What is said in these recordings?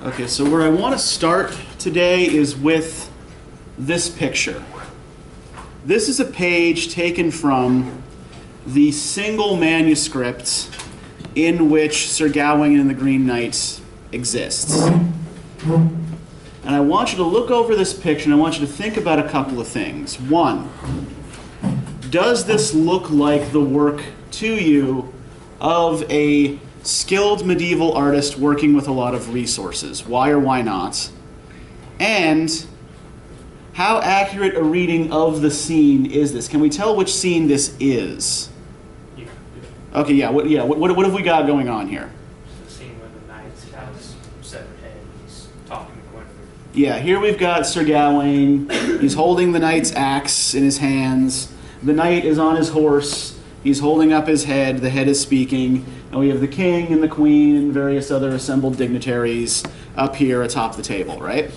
Okay, so where I want to start today is with this picture. This is a page taken from the single manuscript in which Sir Gawain and the Green Knight exists. And I want you to look over this picture and I want you to think about a couple of things. One, does this look like the work to you of a skilled medieval artist working with a lot of resources? Why or why not? And how accurate a reading of the scene is this? Can we tell which scene this is? Yeah. Okay, yeah. What have we got going on here? The scene where the knight's has severed head. He's talking to Gwynfor. Yeah, here we've got Sir Gawain. He's holding the knight's axe in his hands. The knight is on his horse. He's holding up his head. The head is speaking. And we have the king and the queen and various other assembled dignitaries up here atop the table, right?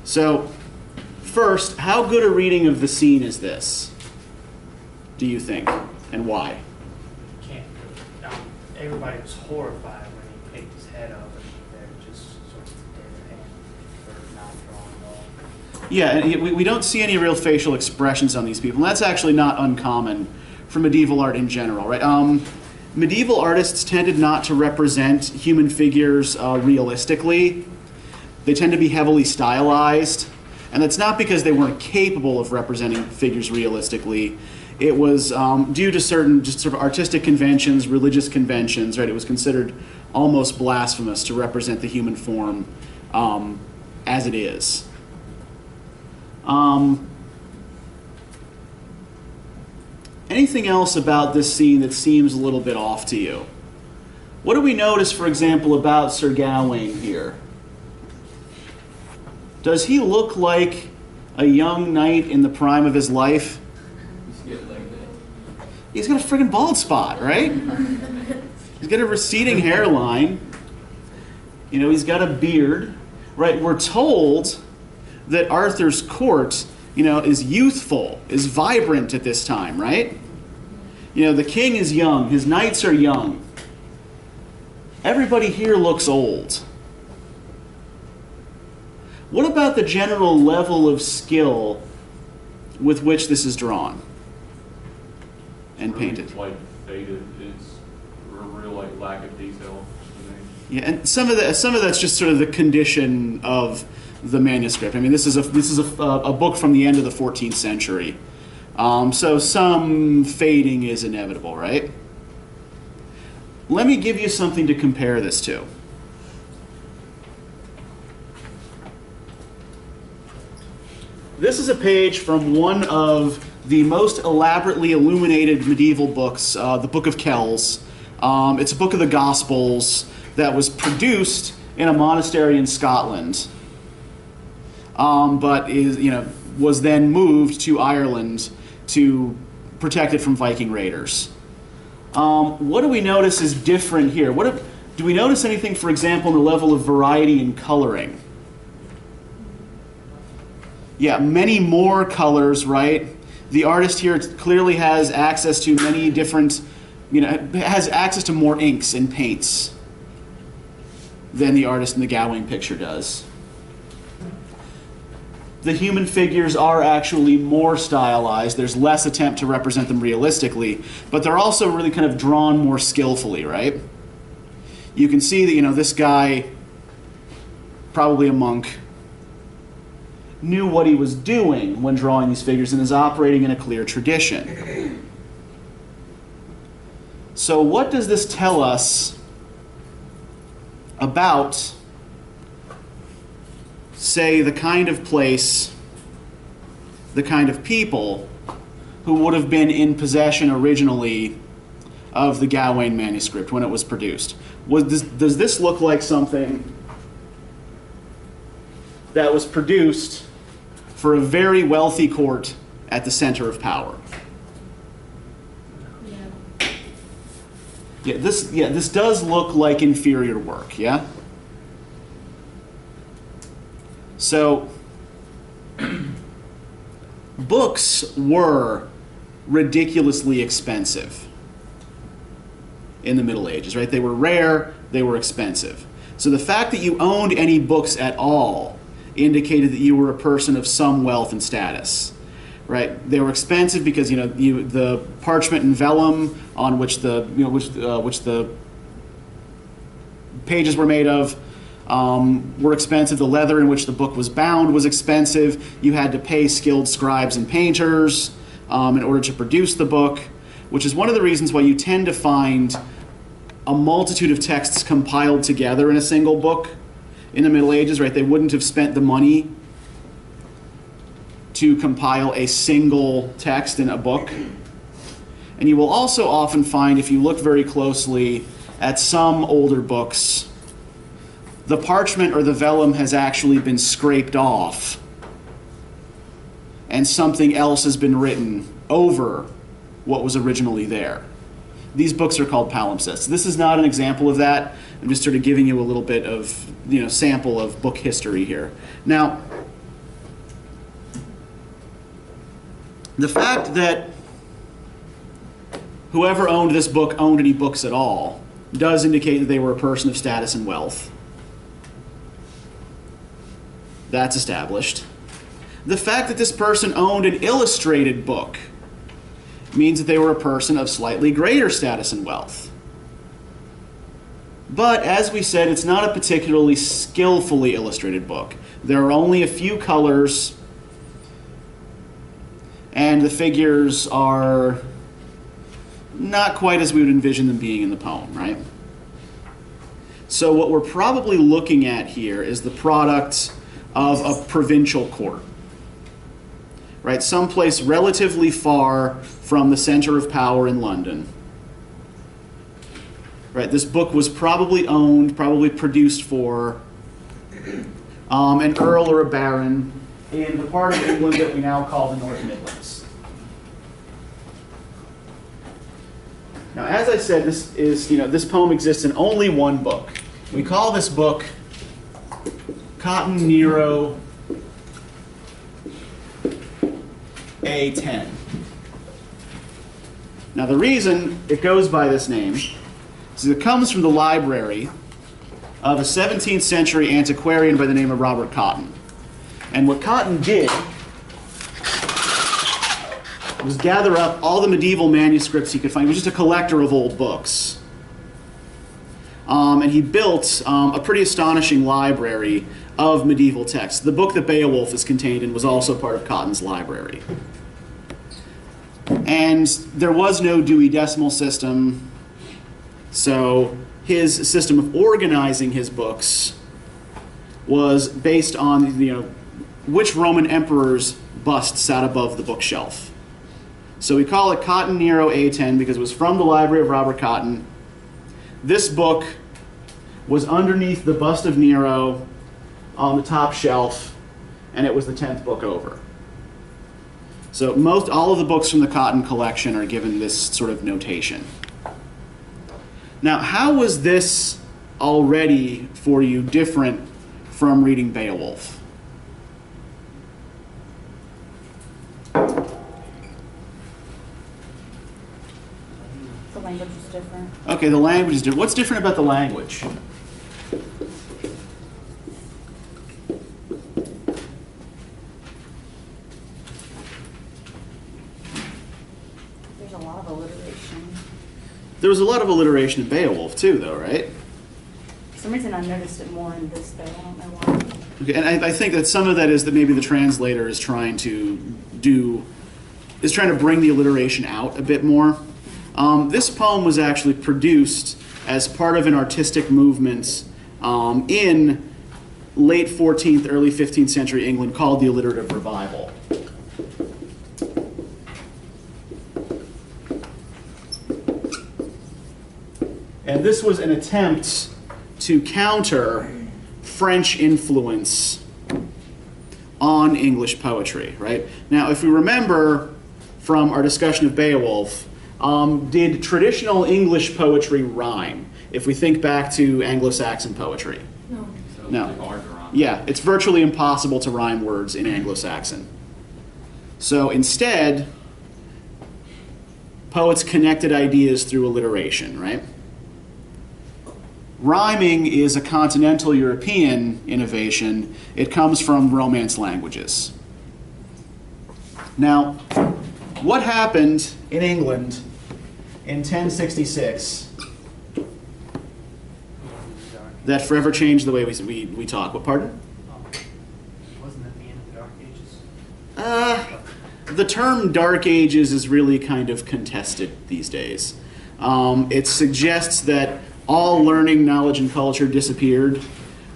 So, first, how good a reading of the scene is this, do you think, and why? Can't. Everybody was horrified when he picked his head up, and they're just sort of dead hand for not drawing at all. Yeah, and we don't see any real facial expressions on these people, and that's actually not uncommon for medieval art in general, right? Medieval artists tended not to represent human figures realistically. They tend to be heavily stylized. And that's not because they weren't capable of representing figures realistically. It was due to certain just sort of artistic conventions, religious conventions, right? It was considered almost blasphemous to represent the human form as it is. Anything else about this scene that seems a little bit off to you? What do we notice, for example, about Sir Gawain here? Does he look like a young knight in the prime of his life? He's got a friggin' bald spot, right? He's got a receding hairline. You know, he's got a beard, right? We're told that Arthur's court, you know, is youthful, is vibrant at this time, right? You know, the king is young, his knights are young. Everybody here looks old. What about the general level of skill with which this is drawn and painted? It's like faded. It's a real like lack of detail. Yeah, and some of that's just sort of the condition of the manuscript. I mean, this is a book from the end of the 14th century, so some fading is inevitable, right? Let me give you something to compare this to. This is a page from one of the most elaborately illuminated medieval books, the Book of Kells. It's a book of the Gospels that was produced in a monastery in Scotland, but was then moved to Ireland to protect it from Viking raiders. What do we notice is different here? Do we notice anything, for example, in the level of variety in coloring? Yeah, many more colors, right? The artist here clearly has access to many different, has access to more inks and paints than the artist in the Gawain picture does. The human figures are actually more stylized. There's less attempt to represent them realistically, but they're also really kind of drawn more skillfully, right? You can see that, this guy, probably a monk, knew what he was doing when drawing these figures and is operating in a clear tradition. So what does this tell us about, say, the kind of place, the kind of people who would have been in possession originally of the Gawain manuscript when it was produced? Does this look like something that was produced for a very wealthy court at the center of power? Yeah, this does look like inferior work, yeah? So, books were ridiculously expensive in the Middle Ages, right? They were rare, they were expensive. So the fact that you owned any books at all indicated that you were a person of some wealth and status, right? They were expensive because the parchment and vellum on which the which the pages were made of were expensive. The leather in which the book was bound was expensive. You had to pay skilled scribes and painters in order to produce the book, which is one of the reasons why you tend to find a multitude of texts compiled together in a single book in the Middle Ages, right? They wouldn't have spent the money to compile a single text in a book. And you will also often find, if you look very closely at some older books, the parchment or the vellum has actually been scraped off and something else has been written over what was originally there. These books are called palimpsests. This is not an example of that. I'm just sort of giving you a little bit of, sample of book history here. Now, the fact that whoever owned this book owned any books at all does indicate that they were a person of status and wealth. That's established. The fact that this person owned an illustrated book means that they were a person of slightly greater status and wealth. But as we said, it's not a particularly skillfully illustrated book. There are only a few colors, and the figures are not quite as we would envision them being in the poem, right? So what we're probably looking at here is the product of a provincial court, right? Someplace relatively far from the center of power in London. Right, this book was probably owned, probably produced for an earl or a baron in the part of England that we now call the North Midlands. Now, as I said, this poem exists in only one book. We call this book Cotton Nero A10. Now, the reason it goes by this name is it comes from the library of a 17th century antiquarian by the name of Robert Cotton. And what Cotton did was gather up all the medieval manuscripts he could find. He was just a collector of old books. And he built a pretty astonishing library of medieval texts. The book that Beowulf is contained in was also part of Cotton's library. And there was no Dewey Decimal System, so his system of organizing his books was based on which Roman emperor's bust sat above the bookshelf. So we call it Cotton Nero A10 because it was from the library of Robert Cotton. This book was underneath the bust of Nero on the top shelf, and it was the 10th book over. So all of the books from the Cotton collection are given this sort of notation. Now, how was this already for you different from reading Beowulf? The language is different. Okay, the language is different. What's different about the language? There's a lot of alliteration. There was a lot of alliteration in Beowulf too, though, right? For some reason I noticed it more in this, though. I don't know why. Okay, and I think that some of that is that maybe the translator is trying to bring the alliteration out a bit more. This poem was actually produced as part of an artistic movement in late 14th, early 15th century England called the Alliterative Revival. And this was an attempt to counter French influence on English poetry, right? Now, if we remember from our discussion of Beowulf, did traditional English poetry rhyme? If we think back to Anglo-Saxon poetry. No. So No. it's hard to rhyme. Yeah, it's virtually impossible to rhyme words in Anglo-Saxon. So instead, poets connected ideas through alliteration, right? Rhyming is a continental European innovation. It comes from Romance languages. Now, what happened in England in 1066 that forever changed the way we talk? What, pardon? Wasn't that the end of the Dark Ages? The term Dark Ages is really kind of contested these days. It suggests that all learning, knowledge, and culture disappeared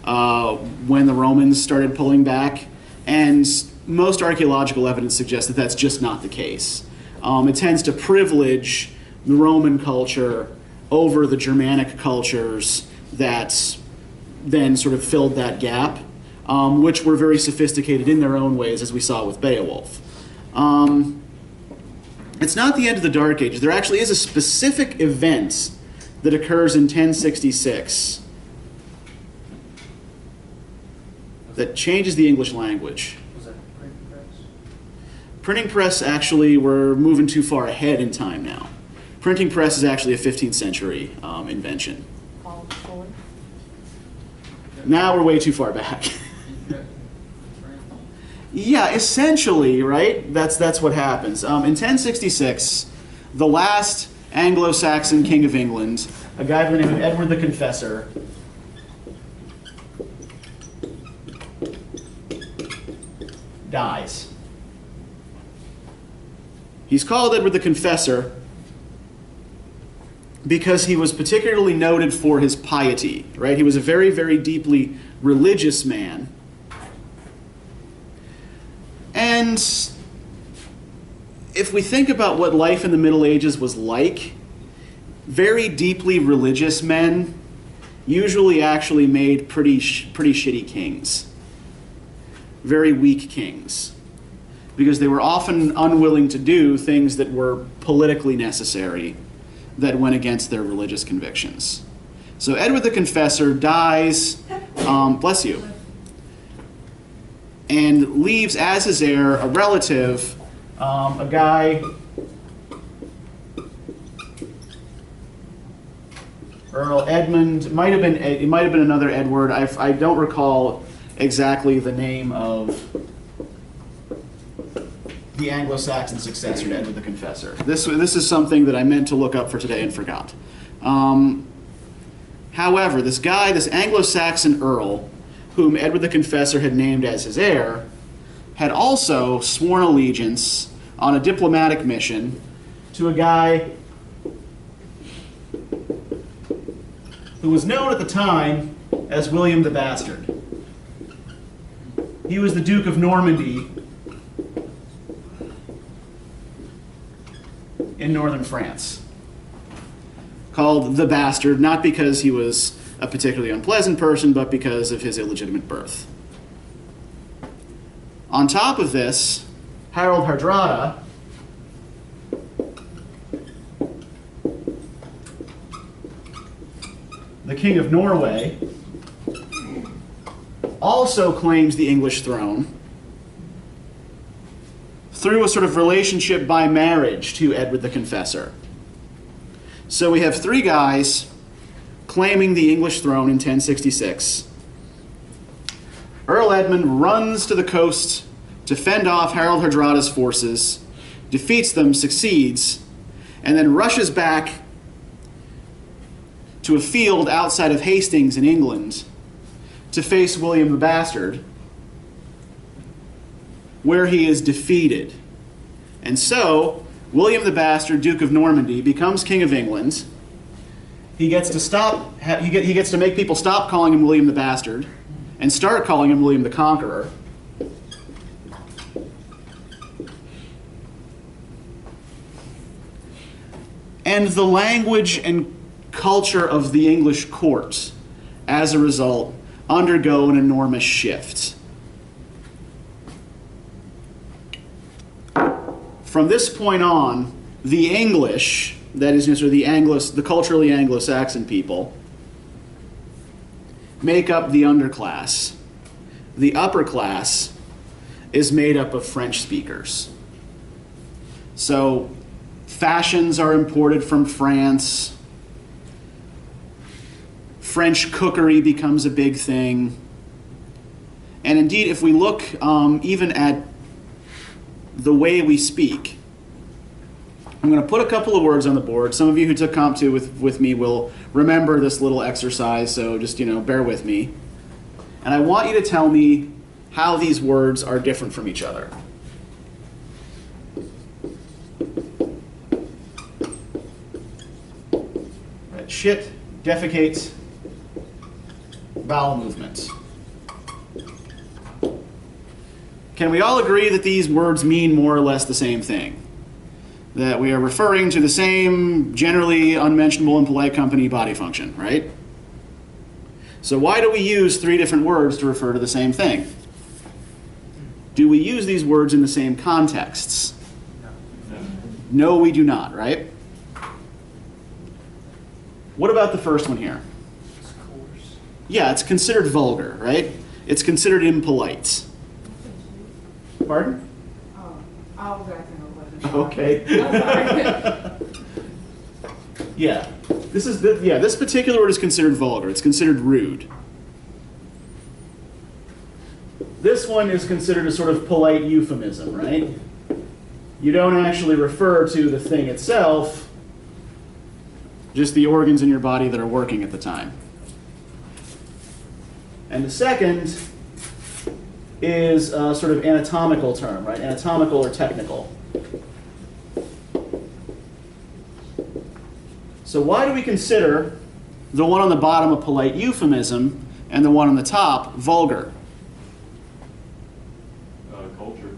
when the Romans started pulling back, and most archaeological evidence suggests that that's just not the case. It tends to privilege the Roman culture over the Germanic cultures that then sort of filled that gap, which were very sophisticated in their own ways, as we saw with Beowulf. It's not the end of the Dark Ages. There actually is a specific event that occurs in 1066 that changes the English language. Was that printing press? Printing press, actually, we're moving too far ahead in time now. Printing press is actually a 15th century invention. Now we're way too far back. Yeah, essentially, right? That's what happens. In 1066, the last Anglo-Saxon king of England, a guy by the name of Edward the Confessor, dies. He's called Edward the Confessor because he was particularly noted for his piety, right? He was a very, very deeply religious man. And if we think about what life in the Middle Ages was like, very deeply religious men usually actually made pretty shitty kings. Very weak kings. Because they were often unwilling to do things that were politically necessary that went against their religious convictions. So Edward the Confessor dies, bless you, and leaves as his heir a relative, a guy, Earl Edmund. It might have been another Edward. I don't recall exactly the name of the Anglo-Saxon successor to Edward the Confessor. This is something that I meant to look up for today and forgot. However, this guy, this Anglo-Saxon earl, whom Edward the Confessor had named as his heir, had also sworn allegiance on a diplomatic mission to a guy who was known at the time as William the Bastard. He was the Duke of Normandy in northern France. Called the Bastard, not because he was a particularly unpleasant person, but because of his illegitimate birth. On top of this, Harald Hardrada, the King of Norway, also claims the English throne through a sort of relationship by marriage to Edward the Confessor. So we have three guys claiming the English throne in 1066. Earl Edmund runs to the coast to fend off Harald Hardrada's forces, defeats them, succeeds, and then rushes back to a field outside of Hastings in England to face William the Bastard, where he is defeated. And so, William the Bastard, Duke of Normandy, becomes King of England. He gets to make people stop calling him William the Bastard and start calling him William the Conqueror. And the language and culture of the English court, as a result, undergo an enormous shift. From this point on, the English, that is sort of the culturally Anglo-Saxon people, make up the underclass. The upper class is made up of French speakers. So fashions are imported from France. French cookery becomes a big thing. And indeed, if we look even at the way we speak, I'm going to put a couple of words on the board. Some of you who took Comp 2 with me will remember this little exercise, so just, bear with me. And I want you to tell me how these words are different from each other. Right. Shit, defecate, bowel movement. Can we all agree that these words mean more or less the same thing? That we are referring to the same generally unmentionable and polite company body function, right? So why do we use 3 different words to refer to the same thing? Do we use these words in the same contexts? No, we do not, right? What about the first one here? It's coarse. Yeah, it's considered vulgar, right? It's considered impolite. Pardon? I was asking a question. Okay. I'm sorry. Yeah. This particular word is considered vulgar. It's considered rude. This one is considered a sort of polite euphemism, right? You don't actually refer to the thing itself, just the organs in your body that are working at the time. And the second is a sort of anatomical term, right? Anatomical or technical. So why do we consider the one on the bottom a polite euphemism and the one on the top vulgar? Culture.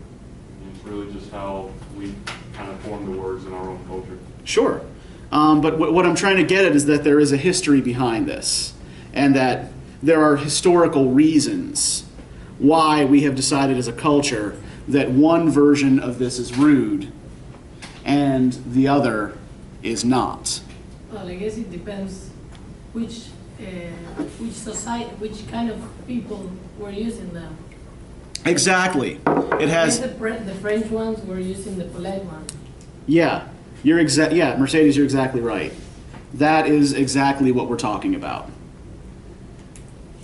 It's really just how we kind of form the words in our own culture. Sure. But what I'm trying to get at is that there is a history behind this, and that there are historical reasons why we have decided as a culture that one version of this is rude and the other is not. Well, I guess it depends which society, which kind of people were using them. Exactly. It has. The French ones were using the polite one. Yeah, Yeah, Mercedes, you're exactly right. That is exactly what we're talking about.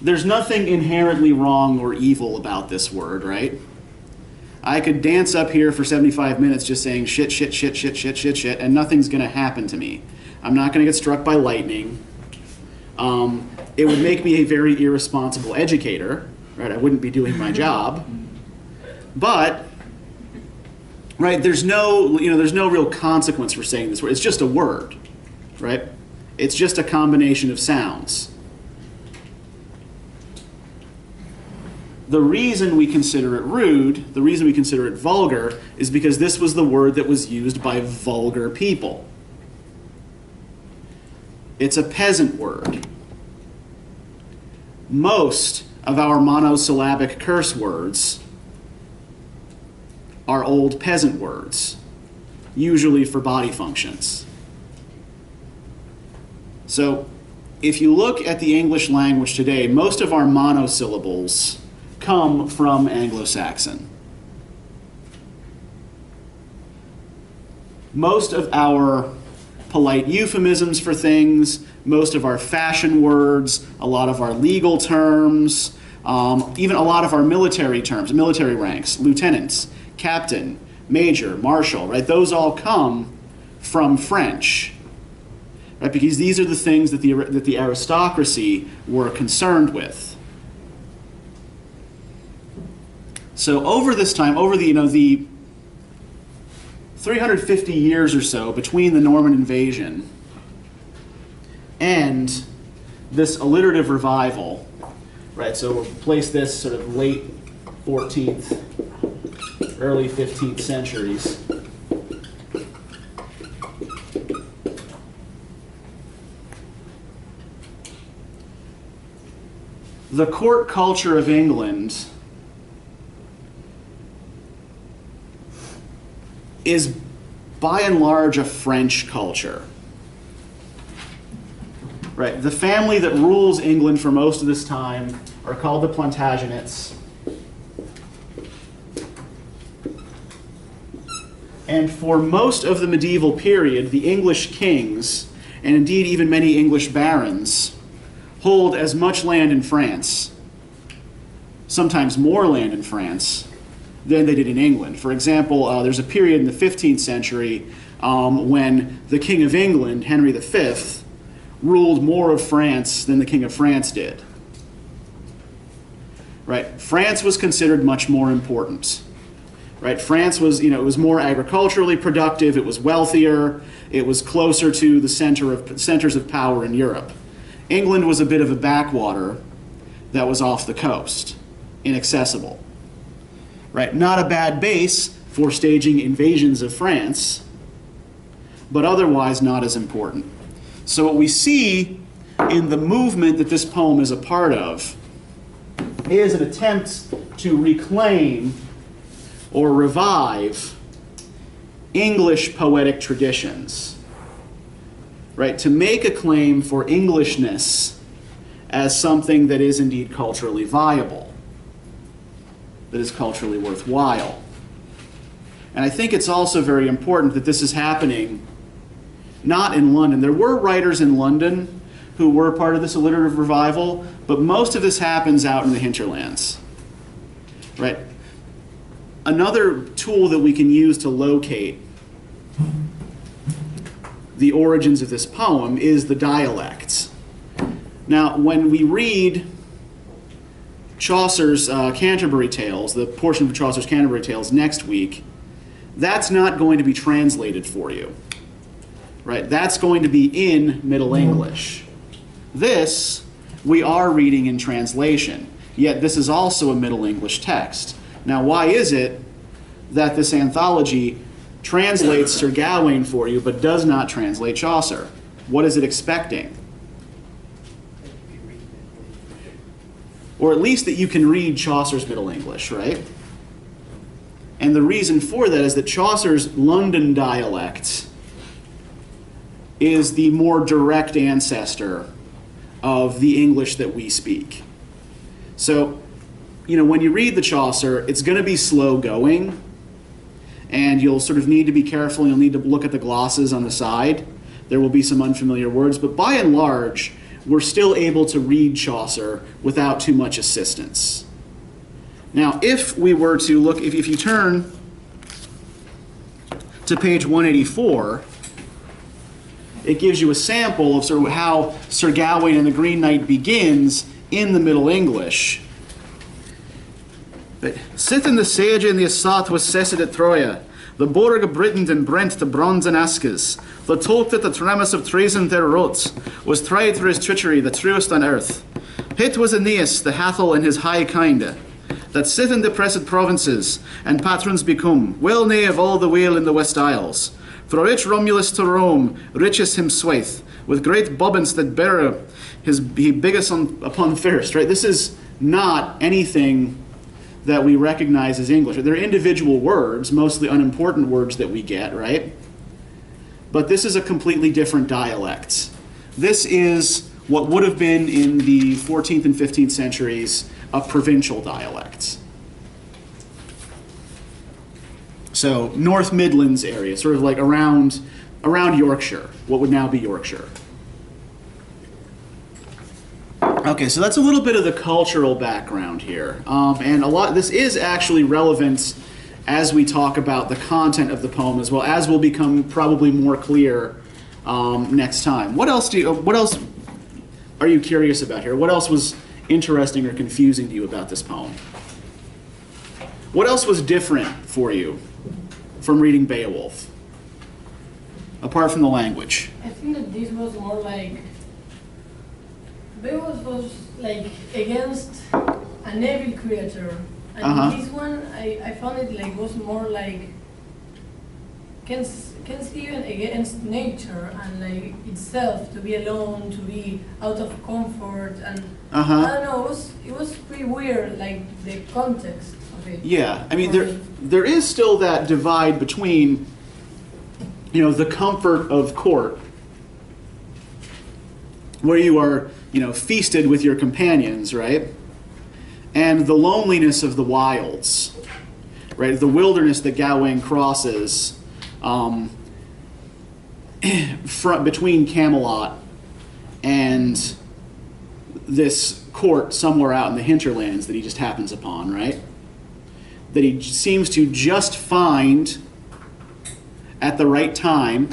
There's nothing inherently wrong or evil about this word, right? I could dance up here for 75 minutes just saying shit, shit, shit, shit, shit, shit, shit, and nothing's going to happen to me. I'm not going to get struck by lightning. It would make me a very irresponsible educator, right? I wouldn't be doing my job. But, right, there's no real consequence for saying this word. It's just a word, right? It's just a combination of sounds. The reason we consider it rude, the reason we consider it vulgar, is because this was the word that was used by vulgar people. It's a peasant word. Most of our monosyllabic curse words are old peasant words, usually for body functions. So, if you look at the English language today, most of our monosyllables come from Anglo-Saxon. Most of our polite euphemisms for things, most of our fashion words, a lot of our legal terms, even a lot of our military terms, military ranks, lieutenants, captain, major, marshal, right? Those all come from French, right? Because these are the things that the aristocracy were concerned with. So over this time, over the 350 years or so between the Norman invasion and this alliterative revival, right? So we'll place this sort of late 14th, early 15th centuries. The court culture of England is by and large a French culture. Right, the family that rules England for most of this time are called the Plantagenets. And for most of the medieval period, the English kings, and indeed even many English barons, hold as much land in France, sometimes more land in France, than they did in England. For example, there's a period in the 15th century when the King of England, Henry V, ruled more of France than the King of France did. Right? France was considered much more important. Right? France was, it was more agriculturally productive, it was wealthier, it was closer to the centers of power in Europe. England was a bit of a backwater that was off the coast, inaccessible. Right? Not a bad base for staging invasions of France, but otherwise not as important. So what we see in the movement that this poem is a part of is an attempt to reclaim or revive English poetic traditions, right? To make a claim for Englishness as something that is indeed culturally viable, that is culturally worthwhile. And I think it's also very important that this is happening not in London. There were writers in London who were part of this alliterative revival, but most of this happens out in the hinterlands, right? Another tool that we can use to locate the origins of this poem is the dialects. Now, when we read Chaucer's Canterbury Tales, the portion of Chaucer's Canterbury Tales next week, that's not going to be translated for you, right? That's going to be in Middle English. This, we are reading in translation, yet this is also a Middle English text. Now, why is it that this anthology translates Sir Gawain for you, but does not translate Chaucer? What is it expecting? Or at least that you can read Chaucer's Middle English, right? And the reason for that is that Chaucer's London dialect is the more direct ancestor of the English that we speak. So, when you read the Chaucer, it's going to be slow going, and you'll sort of need to be careful. You'll need to look at the glosses on the side. There will be some unfamiliar words, but by and large, we're still able to read Chaucer without too much assistance. Now, if we were to look, if you turn to page 184, it gives you a sample of sort of how Sir Gawain and the Green Knight begins in the Middle English. Sitten the sage in the assault was cessed at Troia, the Borg of Britain and Brent to bronze and ashes, the talk that the tremis of treason there wrote, was tried for his treachery, the truest on earth. Hit was Aeneas, the hathel in his high kind, that sit in depressed provinces, and patrons become, well nigh of all the weal in the West Isles. For rich Romulus to Rome, richest him swaith, with great bobbins that bear he biggest upon first, right? This is not anything that we recognize as English. They're individual words, mostly unimportant words that we get, right? But this is a completely different dialect. This is what would have been in the 14th and 15th centuries a provincial dialect. So North Midlands area, sort of like around Yorkshire, what would now be Yorkshire. Okay, so that's a little bit of the cultural background here. And this is actually relevant as we talk about the content of the poem, as well as will become probably more clear next time. What else are you curious about here? What else was interesting or confusing to you about this poem? What else was different for you from reading Beowulf, apart from the language? I think that this was more like, Beowulf was like against an evil creature, and this one I found it like was more like can even against nature and like itself, to be alone, to be out of comfort, and I don't know, it was pretty weird, like the context of it. Yeah, I mean there is still that divide between the comfort of court, where you are feasted with your companions, right? And the loneliness of the wilds, right? The wilderness that Gawain crosses between Camelot and this court somewhere out in the hinterlands that he just happens upon, right? That he seems to just find at the right time,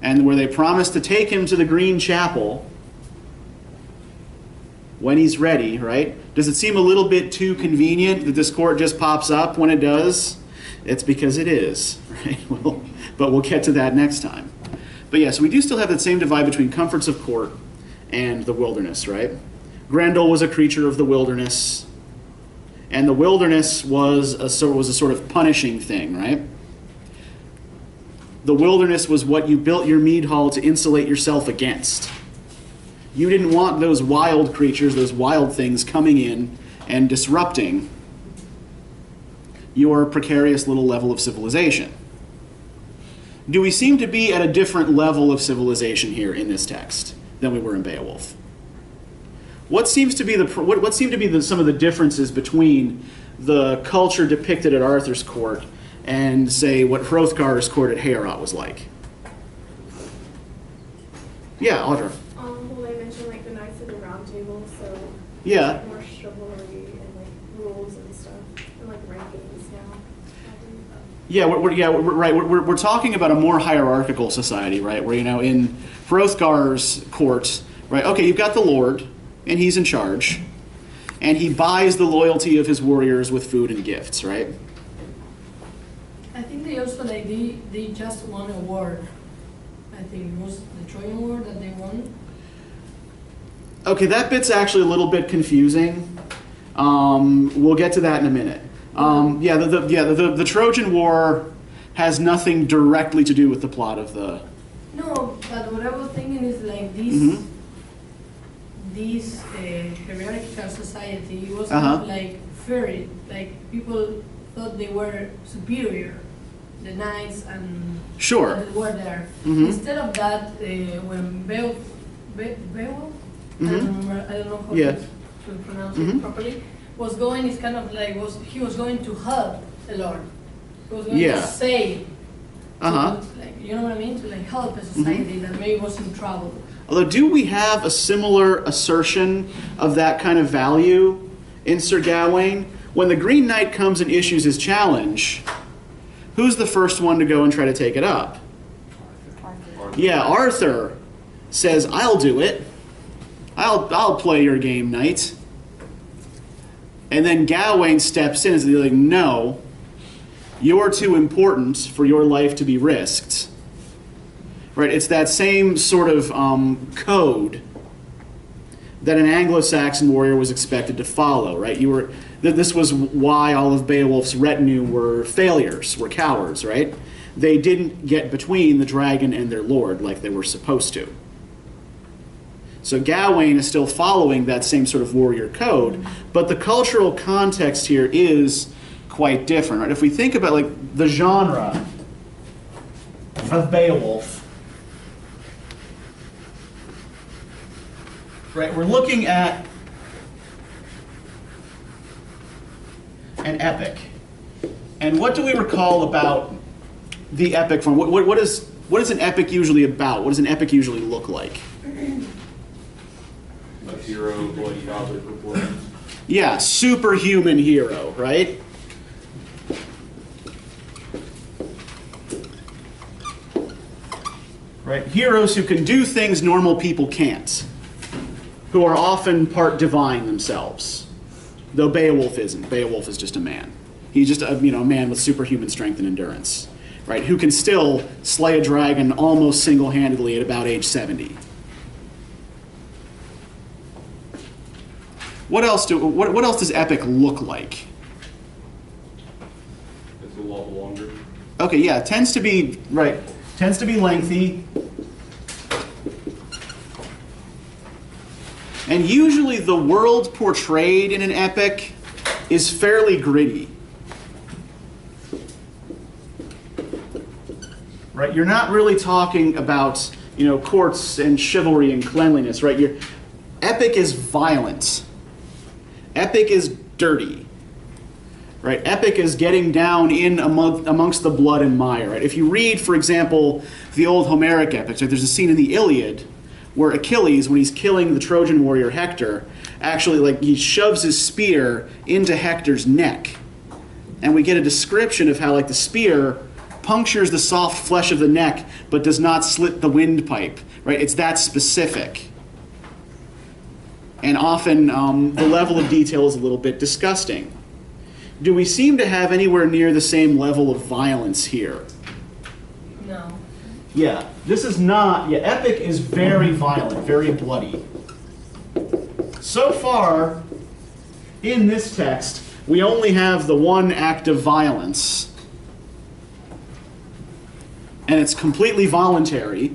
and where they promise to take him to the Green Chapel when he's ready, right? Does it seem a little bit too convenient that this court just pops up when it does? It's because it is, right? But we'll get to that next time. But yeah, so we do still have that same divide between comforts of court and the wilderness, right? Grendel was a creature of the wilderness, and the wilderness was a sort of punishing thing, right? The wilderness was what you built your mead hall to insulate yourself against. You didn't want those wild creatures, those wild things coming in and disrupting your precarious little level of civilization. Do we seem to be at a different level of civilization here in this text than we were in Beowulf? What seems to be some of the differences between the culture depicted at Arthur's court and, say, what Hrothgar's court at Heorot was like? Yeah, Audra. Well, they mentioned like the Knights of the Round Table, so Yeah. like, more chivalry and like rules and stuff, and like rankings now. Yeah, we're talking about a more hierarchical society, right? Where, in Hrothgar's court, right? Okay, you've got the Lord, and he's in charge, and he buys the loyalty of his warriors with food and gifts, right? I think they also they just won a war. I think it was the Trojan War that they won. Okay, that bit's actually a little bit confusing. We'll get to that in a minute. The Trojan War has nothing directly to do with the plot of the... No, but what I was thinking is like this hierarchical society was not like fairy. Like people thought they were superior, the knights and Sure. that were there. Mhm. Instead of that, when Beowulf, I don't know how Yeah. to pronounce Mhm. it properly, was going, it's kind of like he was going to help the Lord. He was going Yeah. to save. Uh-huh. Like, you know what I mean? To like help a society that maybe was in trouble. Although, do we have a similar assertion of that kind of value in Sir Gawain? When the Green Knight comes and issues his challenge, who's the first one to go and try to take it up? Yeah, Arthur says, "I'll do it. I'll play your game, knight." And then Gawain steps in and says, like, "No, you're too important for your life to be risked." Right? It's that same sort of code that an Anglo-Saxon warrior was expected to follow. Right? This was why all of Beowulf's retinue were failures, were cowards. Right? They didn't get between the dragon and their lord like they were supposed to. So Gawain is still following that same sort of warrior code, but the cultural context here is quite different. Right? If we think about like the genre of Beowulf, right, we're looking at an epic. And what do we recall about the epic form? What is an epic usually about? What does an epic usually look like? A hero, bloody godly performance. Yeah, superhuman hero, right? Right, heroes who can do things normal people can't, who are often part divine themselves. Though Beowulf isn't. Beowulf is just a man. He's just a man with superhuman strength and endurance, right? Who can still slay a dragon almost single-handedly at about age 70. What else does epic look like? It's a lot longer. Okay, yeah, it tends to be lengthy. And usually the world portrayed in an epic is fairly gritty. Right? You're not really talking about, courts and chivalry and cleanliness, right? Epic is violent. Epic is dirty. Right? Epic is getting down in amongst the blood and mire. Right? If you read, for example, the old Homeric epics, right, there's a scene in the Iliad where Achilles, when he's killing the Trojan warrior Hector, actually, like, he shoves his spear into Hector's neck. And we get a description of how, like, the spear punctures the soft flesh of the neck, but does not slit the windpipe, right? It's that specific. And often the level of detail is a little bit disgusting. Do we seem to have anywhere near the same level of violence here? No. Yeah, this is not, epic is very violent, very bloody. So far, in this text, we only have the one act of violence. And it's completely voluntary,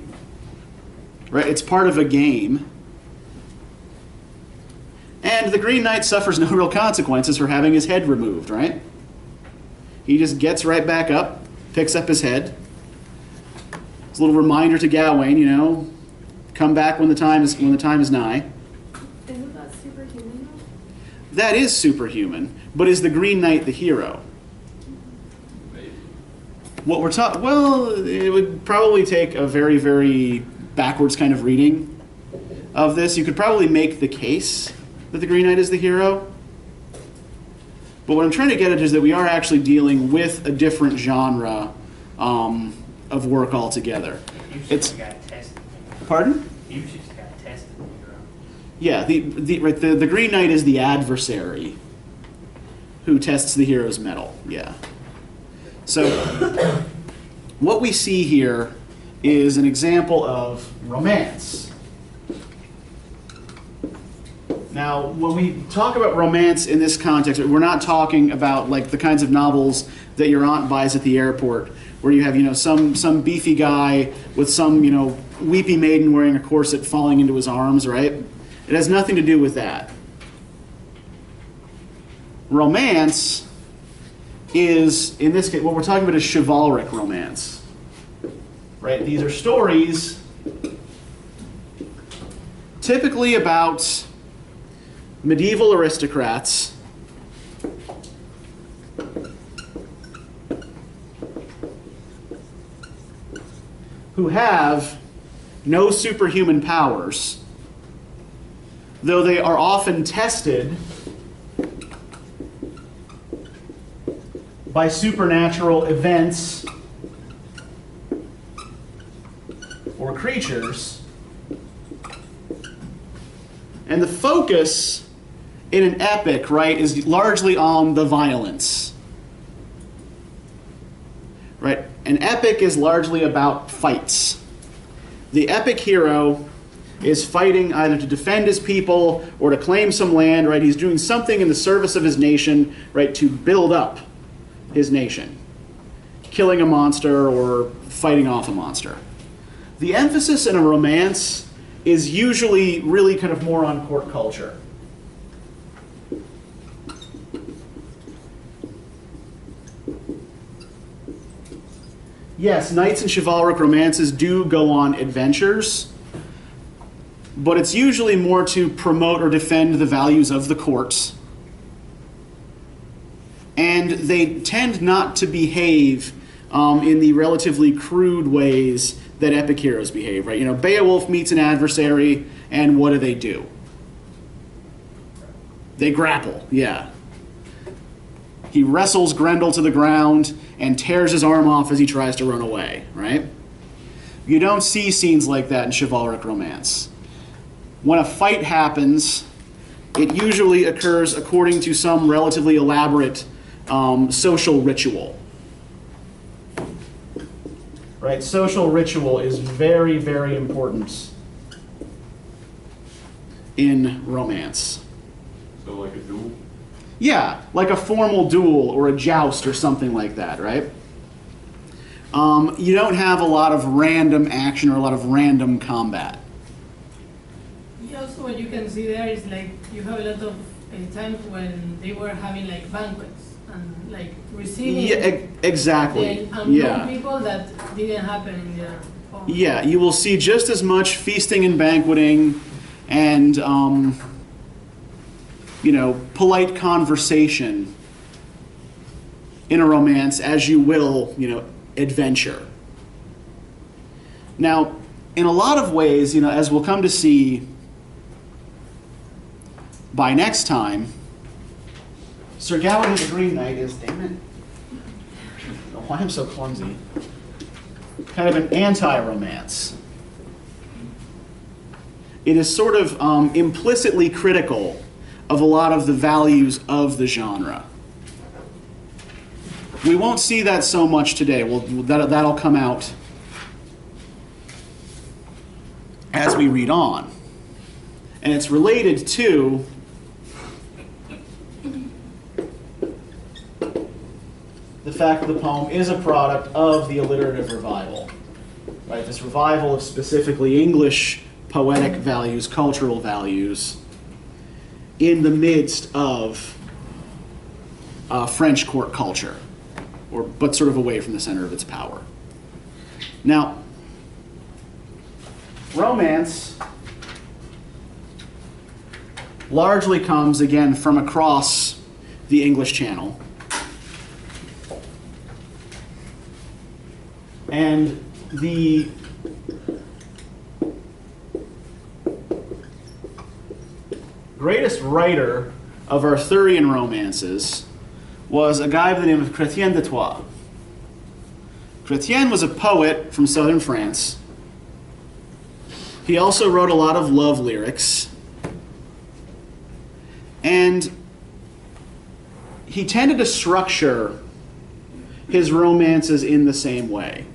right? It's part of a game. And the Green Knight suffers no real consequences for having his head removed, right? He just gets right back up, picks up his head. It's a little reminder to Gawain, you know, come back when the time is nigh. Isn't that superhuman? That is superhuman, but is the Green Knight the hero? Maybe. What we're talking, well, it would probably take a very, very backwards kind of reading of this. You could probably make the case that the Green Knight is the hero. But what I'm trying to get at is that we are actually dealing with a different genre of work altogether. You It's just got tested. pardon? You just got tested. Yeah, the Green Knight is the adversary who tests the hero's mettle. Yeah. So what we see here is an example of romance. Now, when we talk about romance in this context, we're not talking about like the kinds of novels that your aunt buys at the airport, where you have, you know, some beefy guy with some, you know, weepy maiden wearing a corset falling into his arms, right? It has nothing to do with that. Romance is, in this case, what we're talking about is chivalric romance, right? These are stories typically about medieval aristocrats who have no superhuman powers, though they are often tested by supernatural events or creatures. And the focus in an epic, right, is largely on the violence. Right? An epic is largely about fights. The epic hero is fighting either to defend his people or to claim some land, right? He's doing something in the service of his nation, right, to build up his nation. Killing a monster or fighting off a monster. The emphasis in a romance is usually really kind of more on court culture. Yes, knights and chivalric romances do go on adventures, but it's usually more to promote or defend the values of the court. And they tend not to behave in the relatively crude ways that epic heroes behave, right? You know, Beowulf meets an adversary, and what do? They grapple, yeah. He wrestles Grendel to the ground and tears his arm off as he tries to run away, right? You don't see scenes like that in chivalric romance. When a fight happens, it usually occurs according to some relatively elaborate social ritual. Right? Social ritual is very, very important in romance. So like a duel? Yeah, like a formal duel or a joust or something like that, right? You don't have a lot of random action or a lot of random combat. Yeah, also what you can see there is like you have a lot of times when they were having like banquets and like receiving exactly. the unknown people that didn't happen in their home. Yeah, you will see just as much feasting and banqueting and you know, polite conversation in a romance as you will, you know, adventure. Now, in a lot of ways, you know, as we'll come to see by next time, Sir Gawain and the Green Knight is, damn it, I don't know why I'm so clumsy, kind of an anti-romance. It is sort of implicitly critical of a lot of the values of the genre. We won't see that so much today. That'll come out as we read on. And it's related to the fact that the poem is a product of the Alliterative Revival. Right? This revival of specifically English poetic values, cultural values, in the midst of French court culture, but sort of away from the center of its power. Now, romance largely comes, again, from across the English Channel. And the greatest writer of Arthurian romances was a guy by the name of Chrétien de Troyes. Chrétien was a poet from southern France. He also wrote a lot of love lyrics. And he tended to structure his romances in the same way.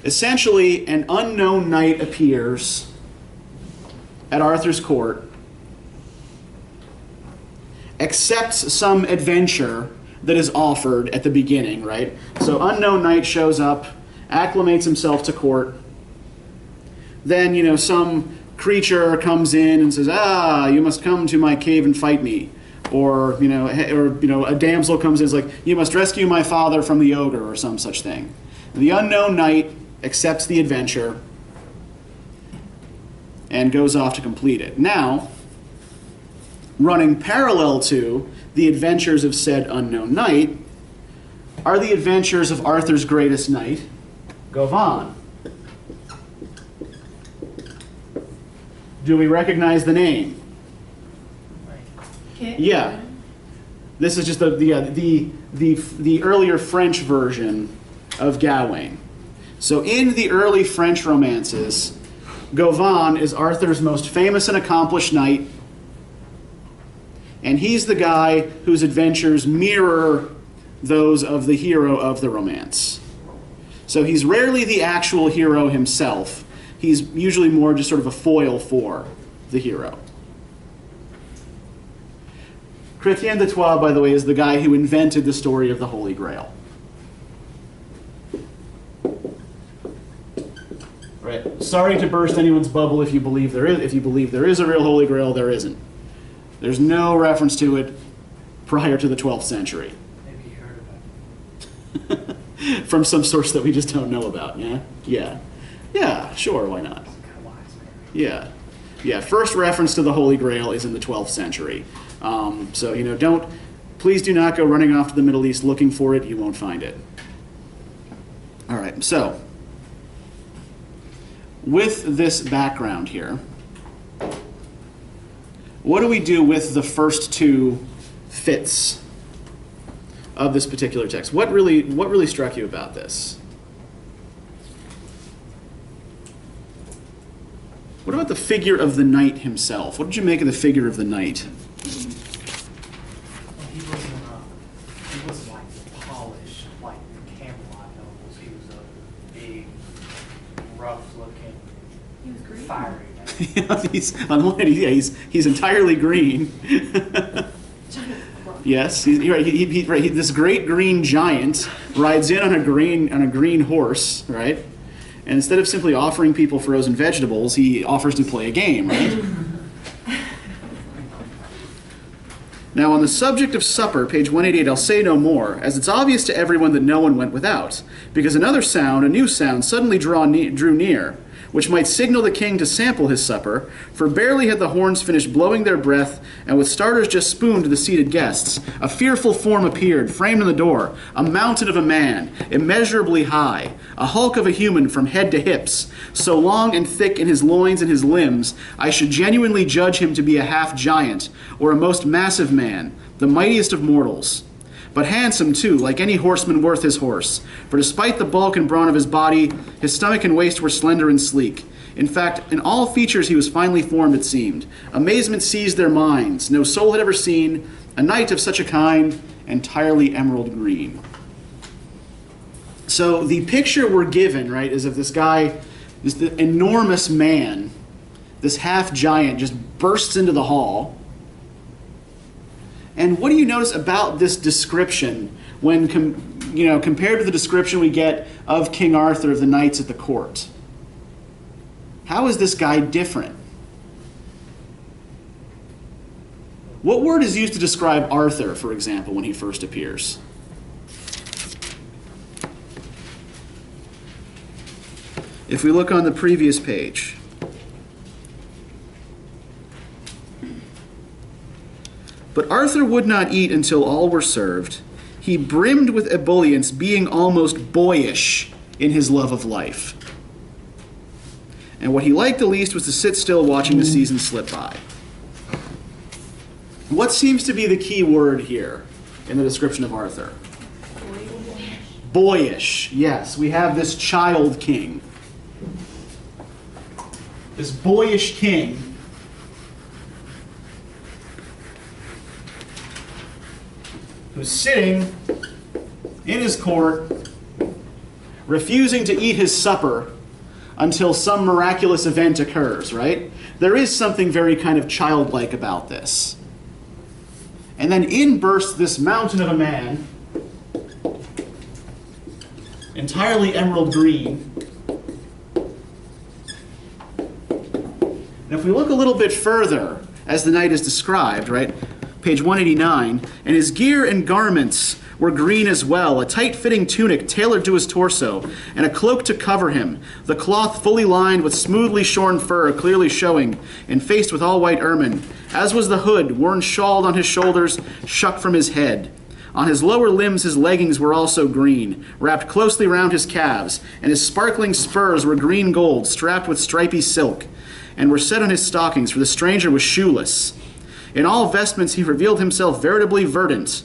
Essentially, an unknown knight appears at Arthur's court, accepts some adventure that is offered at the beginning, right? So unknown knight shows up, acclimates himself to court. Then, you know, some creature comes in and says, "Ah, you must come to my cave and fight me." Or a damsel comes in and is like, "You must rescue my father from the ogre," or some such thing. The unknown knight accepts the adventure and goes off to complete it. Now, running parallel to the adventures of said unknown knight are the adventures of Arthur's greatest knight, Gawain. Do we recognize the name? Okay. Yeah. This is just the earlier French version of Gawain. So in the early French romances, Gawain is Arthur's most famous and accomplished knight, and he's the guy whose adventures mirror those of the hero of the romance. So he's rarely the actual hero himself. He's usually more just sort of a foil for the hero. Chrétien de Troyes, by the way, is the guy who invented the story of the Holy Grail. Right. Sorry to burst anyone's bubble if you believe there is. If you believe there is a real Holy Grail, there isn't. There's no reference to it prior to the 12th century. Maybe you heard about it. From some source that we just don't know about. Yeah. Yeah. Yeah. Sure. Why not? Some kind of wise man. Yeah. Yeah. First reference to the Holy Grail is in the 12th century. So you know, please do not go running off to the Middle East looking for it. You won't find it. All right. So, with this background here, what do we do with the first two fits of this particular text? What really struck you about this? What about the figure of the knight himself? What did you make of the figure of the knight? Well, he wasn't like polished like the Camelot nobles. He was a big, rough-looking, He was great. fiery knight. He's on one hand, he's entirely green. Yes, this great green giant rides in on a green horse, right? And instead of simply offering people frozen vegetables, he offers to play a game, right? Now, on the subject of supper, page 188, I'll say no more, as it's obvious to everyone that no one went without, because another sound, a new sound, suddenly drew near. which might signal the king to sample his supper, for barely had the horns finished blowing their breath, and with starters just spooned to the seated guests, a fearful form appeared, framed in the door, a mountain of a man, immeasurably high, a hulk of a human from head to hips, so long and thick in his loins and his limbs, I should genuinely judge him to be a half-giant, or a most massive man, the mightiest of mortals. But handsome, too, like any horseman worth his horse. For despite the bulk and brawn of his body, his stomach and waist were slender and sleek. In fact, in all features he was finely formed, it seemed. Amazement seized their minds. No soul had ever seen a knight of such a kind, entirely emerald green. So the picture we're given, right, is of this guy, this enormous man, this half-giant just bursts into the hall. And what do you notice about this description when compared to the description we get of King Arthur of the knights at the court? How is this guy different? What word is used to describe Arthur, for example, when he first appears? If we look on the previous page. But Arthur would not eat until all were served. He brimmed with ebullience, being almost boyish in his love of life. And what he liked the least was to sit still watching the seasons slip by. What seems to be the key word here in the description of Arthur? Boyish. Yes, we have this child king. This boyish king who's sitting in his court, refusing to eat his supper until some miraculous event occurs, right? There is something very kind of childlike about this. And then in bursts this mountain of a man, entirely emerald green. And if we look a little bit further, as the knight is described, right? Page 189, and his gear and garments were green as well, a tight-fitting tunic tailored to his torso, and a cloak to cover him, the cloth fully lined with smoothly shorn fur clearly showing, and faced with all white ermine, as was the hood, worn shawled on his shoulders, shuck from his head. On his lower limbs his leggings were also green, wrapped closely round his calves, and his sparkling spurs were green gold, strapped with stripy silk, and were set on his stockings, for the stranger was shoeless. In all vestments he revealed himself veritably verdant.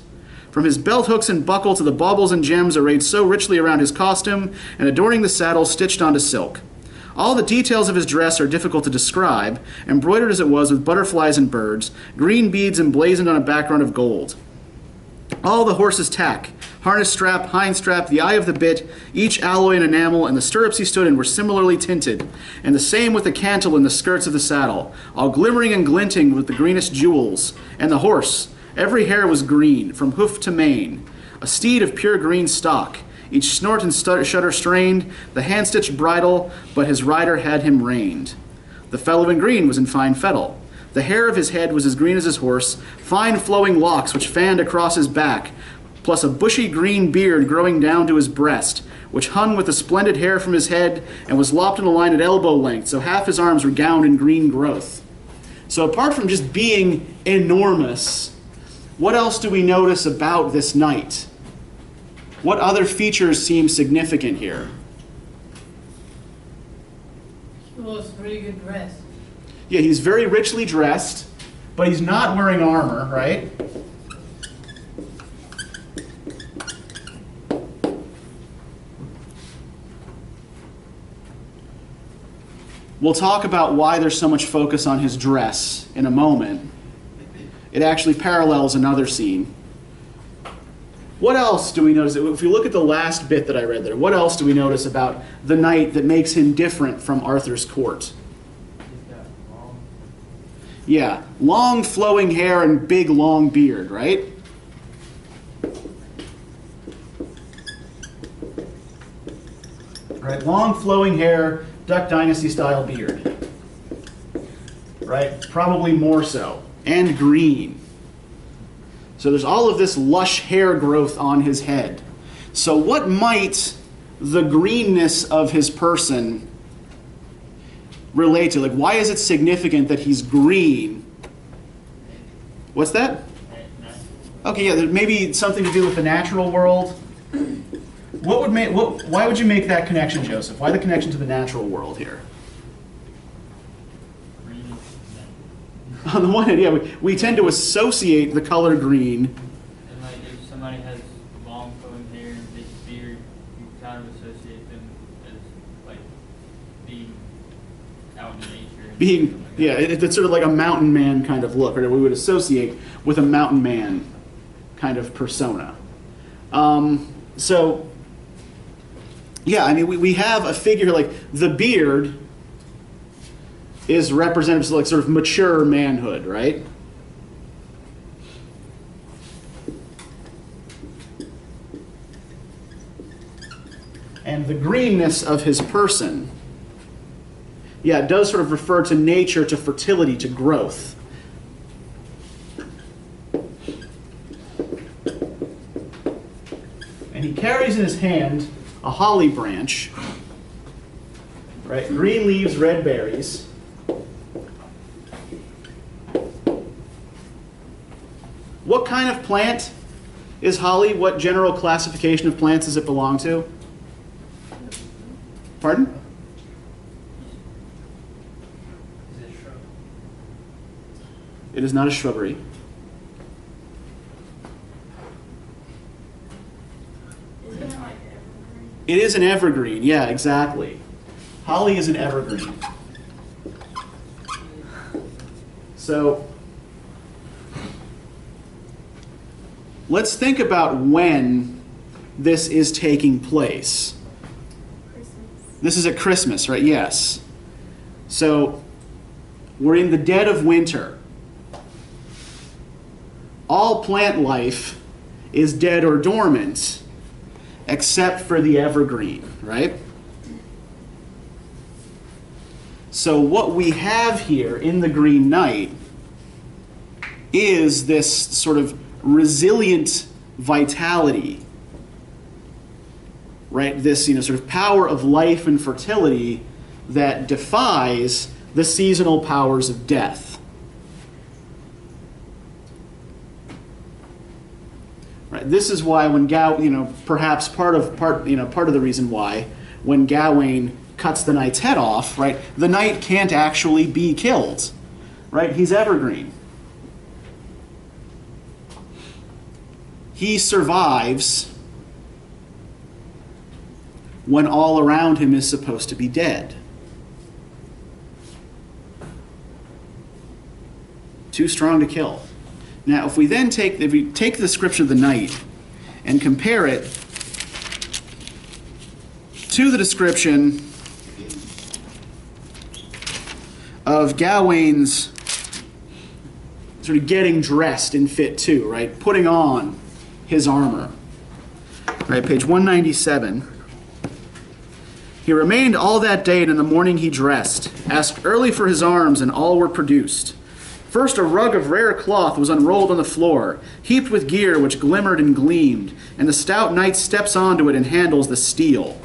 From his belt hooks and buckle to the baubles and gems arrayed so richly around his costume, and adorning the saddle stitched onto silk. All the details of his dress are difficult to describe, embroidered as it was with butterflies and birds, green beads emblazoned on a background of gold. All the horse's tack, harness strap, hind strap, the eye of the bit, each alloy and enamel, and the stirrups he stood in were similarly tinted, and the same with the cantle and the skirts of the saddle, all glimmering and glinting with the greenest jewels. And the horse, every hair was green, from hoof to mane, a steed of pure green stock, each snort and shudder strained, the hand-stitched bridle, but his rider had him reined. The fellow in green was in fine fettle. The hair of his head was as green as his horse, fine flowing locks which fanned across his back, plus a bushy green beard growing down to his breast, which hung with the splendid hair from his head and was lopped in a line at elbow length, so half his arms were gowned in green growth. So apart from just being enormous, what else do we notice about this knight? What other features seem significant here? He was really good dressed. Yeah, he's very richly dressed, but he's not wearing armor, right? We'll talk about why there's so much focus on his dress in a moment. It actually parallels another scene. What else do we notice? If we look at the last bit that I read there, what else do we notice about the knight that makes him different from Arthur's court? Yeah, long flowing hair and big long beard, right? Right, long flowing hair, Duck Dynasty style beard. Right, probably more so. And green. So there's all of this lush hair growth on his head. So what might the greenness of his person relate to? Like, why is it significant that he's green? What's that? Okay, yeah, there may be something to do with the natural world. What would make? Why would you make that connection, Joseph? Why the connection to the natural world here? On the one hand, yeah, we tend to associate the color green. And like if somebody has long flowing hair and big beard, you kind of associate them as like being out in nature. Being, yeah, it's sort of like a mountain man kind of look, or we would associate with a mountain man kind of persona. So, yeah, I mean, we have a figure like the beard is representative of like sort of mature manhood, right? And the greenness of his person, yeah, it does sort of refer to nature, to fertility, to growth. And he carries in his hand a holly branch, right? Green leaves, red berries. What kind of plant is holly? What general classification of plants does it belong to? Pardon? Is it a shrub? It is not a shrubbery. Isn't it like evergreen? It is an evergreen, yeah, exactly. Holly is an evergreen. So, let's think about when this is taking place. Christmas. This is at Christmas, right? Yes. So, we're in the dead of winter. All plant life is dead or dormant, except for the evergreen, right? So what we have here in the Green Knight is this sort of resilient vitality, right? This, sort of power of life and fertility that defies the seasonal powers of death. Right? This is why when perhaps part of the reason why when Gawain cuts the knight's head off, right? The knight can't actually be killed, right? He's evergreen. He survives when all around him is supposed to be dead. Too strong to kill. Now, if we take the description of the knight and compare it to the description of Gawain's sort of getting dressed in Fit 2, right? Putting on his armor. Right, page 197. He remained all that day, and in the morning he dressed, asked early for his arms, and all were produced. First a rug of rare cloth was unrolled on the floor, heaped with gear which glimmered and gleamed, and the stout knight steps onto it and handles the steel.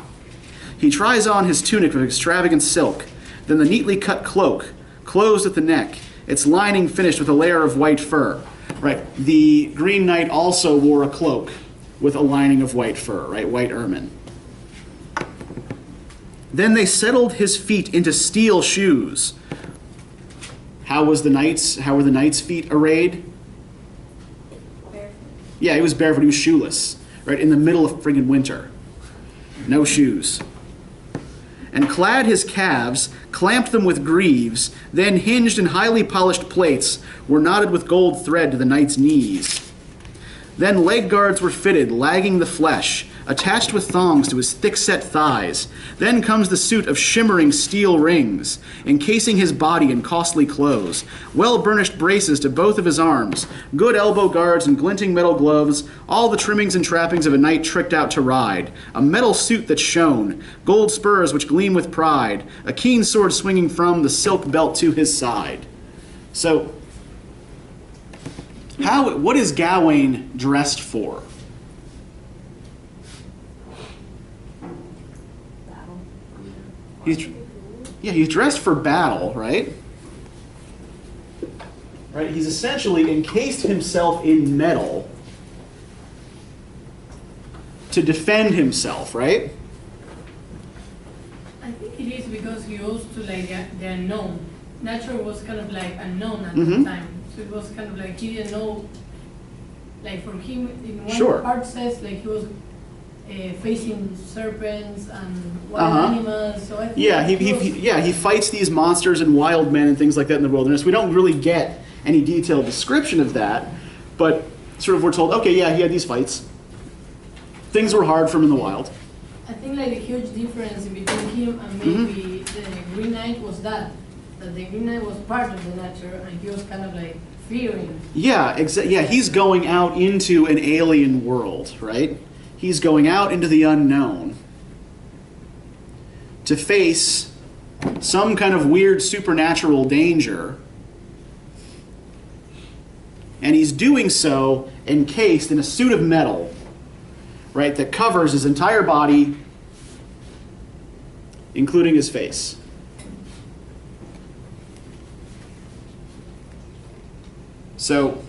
He tries on his tunic of extravagant silk, then the neatly cut cloak, closed at the neck, its lining finished with a layer of white fur. Right, the Green Knight also wore a cloak with a lining of white fur, right, white ermine. Then they settled his feet into steel shoes. How were the knight's feet arrayed? Barefoot. Yeah, he was barefoot, he was shoeless, right, in the middle of friggin' winter. No shoes. And clad his calves, clamped them with greaves, then hinged and highly polished plates were knotted with gold thread to the knight's knees. Then leg guards were fitted, lagging the flesh, attached with thongs to his thick-set thighs. Then comes the suit of shimmering steel rings, encasing his body in costly clothes, well-burnished braces to both of his arms, good elbow guards and glinting metal gloves, all the trimmings and trappings of a knight tricked out to ride, a metal suit that shone, gold spurs which gleam with pride, a keen sword swinging from the silk belt to his side. So, what is Gawain dressed for? Battle. He's Yeah, he's dressed for battle, right? Right, he's essentially encased himself in metal to defend himself, right? I think it is because he goes to like the unknown. Nature was kind of like unknown at Mhm. the time. So it was kind of like he didn't know, like for him, in one Sure. part says like he was facing serpents and wild Uh-huh. animals. So I think Yeah, he fights these monsters and wild men and things like that in the wilderness. We don't really get any detailed description of that, but sort of we're told, okay, yeah, he had these fights. Things were hard for him in the wild. I think like the huge difference in between him and maybe the Green Knight was that the Green Knight was part of the nature and he was kind of like fearing. Yeah, yeah, he's going out into an alien world, right? He's going out into the unknown to face some kind of weird supernatural danger. And he's doing so encased in a suit of metal, right, that covers his entire body, including his face. So,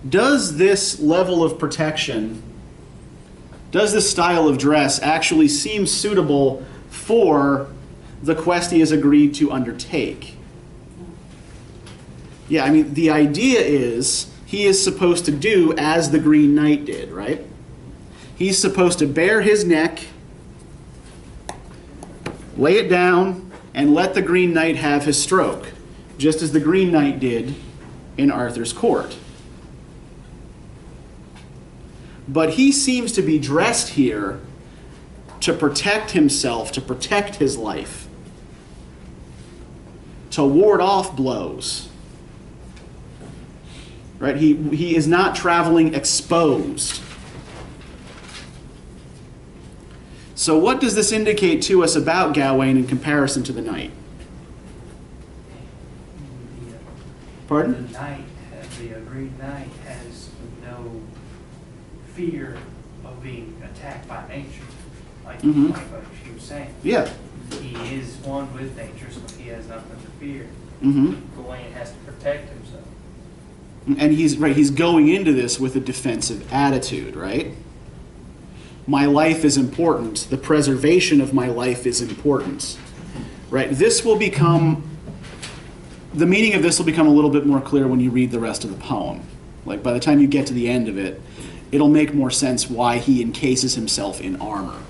does this level of protection, does this style of dress actually seem suitable for the quest he has agreed to undertake? Yeah, I mean, the idea is he is supposed to do as the Green Knight did, right? He's supposed to bare his neck, lay it down, and let the Green Knight have his stroke, just as the Green Knight did in Arthur's court. But he seems to be dressed here to protect himself, to protect his life, to ward off blows. Right? He is not traveling exposed. So what does this indicate to us about Gawain in comparison to the knight? Pardon? The knight, the Green Knight, has no fear of being attacked by nature, like she was saying. Yeah. He is one with nature, so he has nothing to fear. Mm-hmm. Gawain has to protect himself. And he's going into this with a defensive attitude, right? My life is important. The preservation of my life is important. Right? This will become, the meaning of this will become a little bit more clear when you read the rest of the poem. Like by the time you get to the end of it, it'll make more sense why he encases himself in armor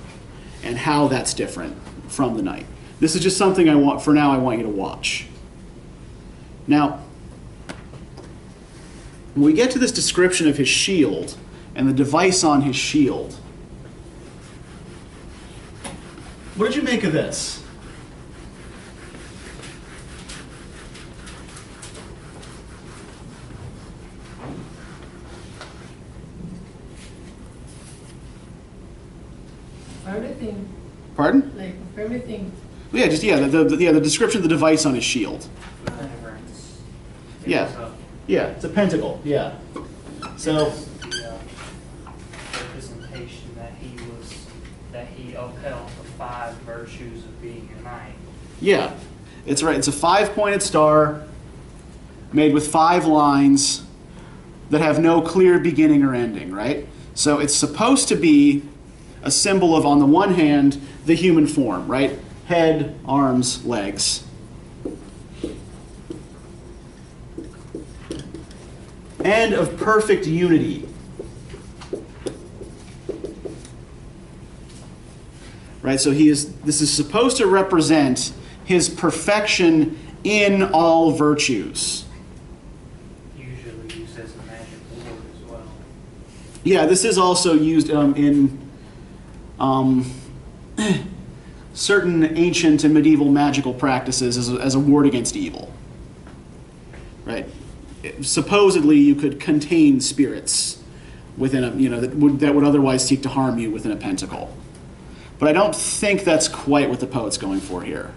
and how that's different from the knight. This is just something I want you to watch. Now, when we get to this description of his shield and the device on his shield, what did you make of this? Everything. Pardon? Like everything. Yeah, the description of the device on his shield. Deliverance. Yeah. Yeah, it's a pentacle. Yeah. So The representation that he upheld the 5 virtues of being a knight. yeah, it's right. It's a 5-pointed star made with 5 lines that have no clear beginning or ending, right? So it's supposed to be a symbol of, on the one hand, the human form, right? Head, arms, legs. And of perfect unity. Right, so this is supposed to represent his perfection in all virtues. Usually used as a magic word as well. Yeah, this is also used in certain ancient and medieval magical practices as a ward against evil. Right? Supposedly, you could contain spirits within that would otherwise seek to harm you within a pentacle. But I don't think that's quite what the poet's going for here.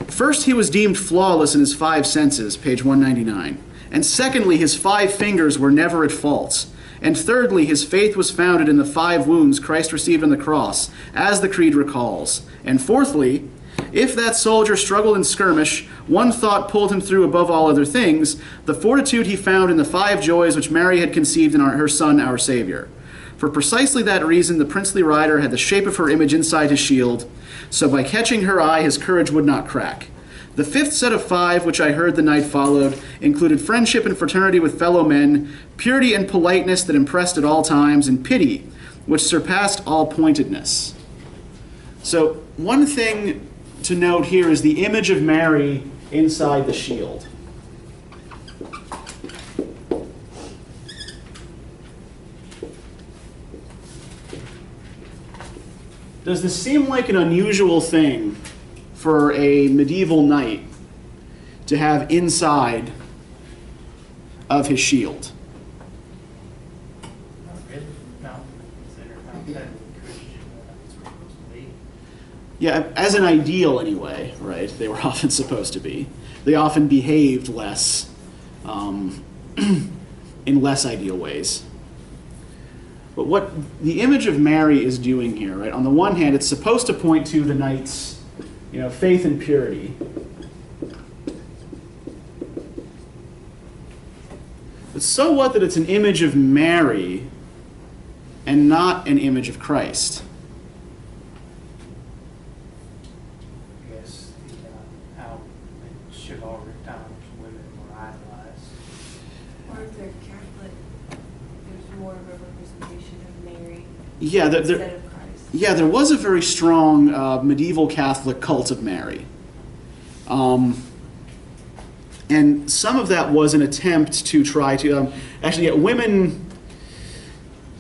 First, he was deemed flawless in his 5 senses, page 199. And secondly, his 5 fingers were never at fault. And thirdly, his faith was founded in the 5 wounds Christ received on the cross, as the creed recalls. And fourthly, if that soldier struggled in skirmish, one thought pulled him through above all other things, the fortitude he found in the 5 joys which Mary had conceived in her Son, our Savior. For precisely that reason, the princely rider had the shape of her image inside his shield, so by catching her eye, his courage would not crack. The 5th set of 5, which I heard the night followed, included friendship and fraternity with fellow men, purity and politeness that impressed at all times, and pity, which surpassed all pointedness. So one thing to note here is the image of Mary inside the shield. Does this seem like an unusual thing for a medieval knight to have inside of his shield? Not really, no. Consider how that Christian it's supposed to be. Yeah, as an ideal anyway, right? They were often supposed to be. They often behaved less, in less ideal ways. But what the image of Mary is doing here, right? On the one hand, it's supposed to point to the knight's, faith and purity. But so what that it's an image of Mary and not an image of Christ? I guess how in chivalric times women were idolized. Or if they're Catholic, there's more of a representation of Mary Yeah, instead of Christ. Yeah, there was a very strong medieval Catholic cult of Mary. And some of that was an attempt to try to... women,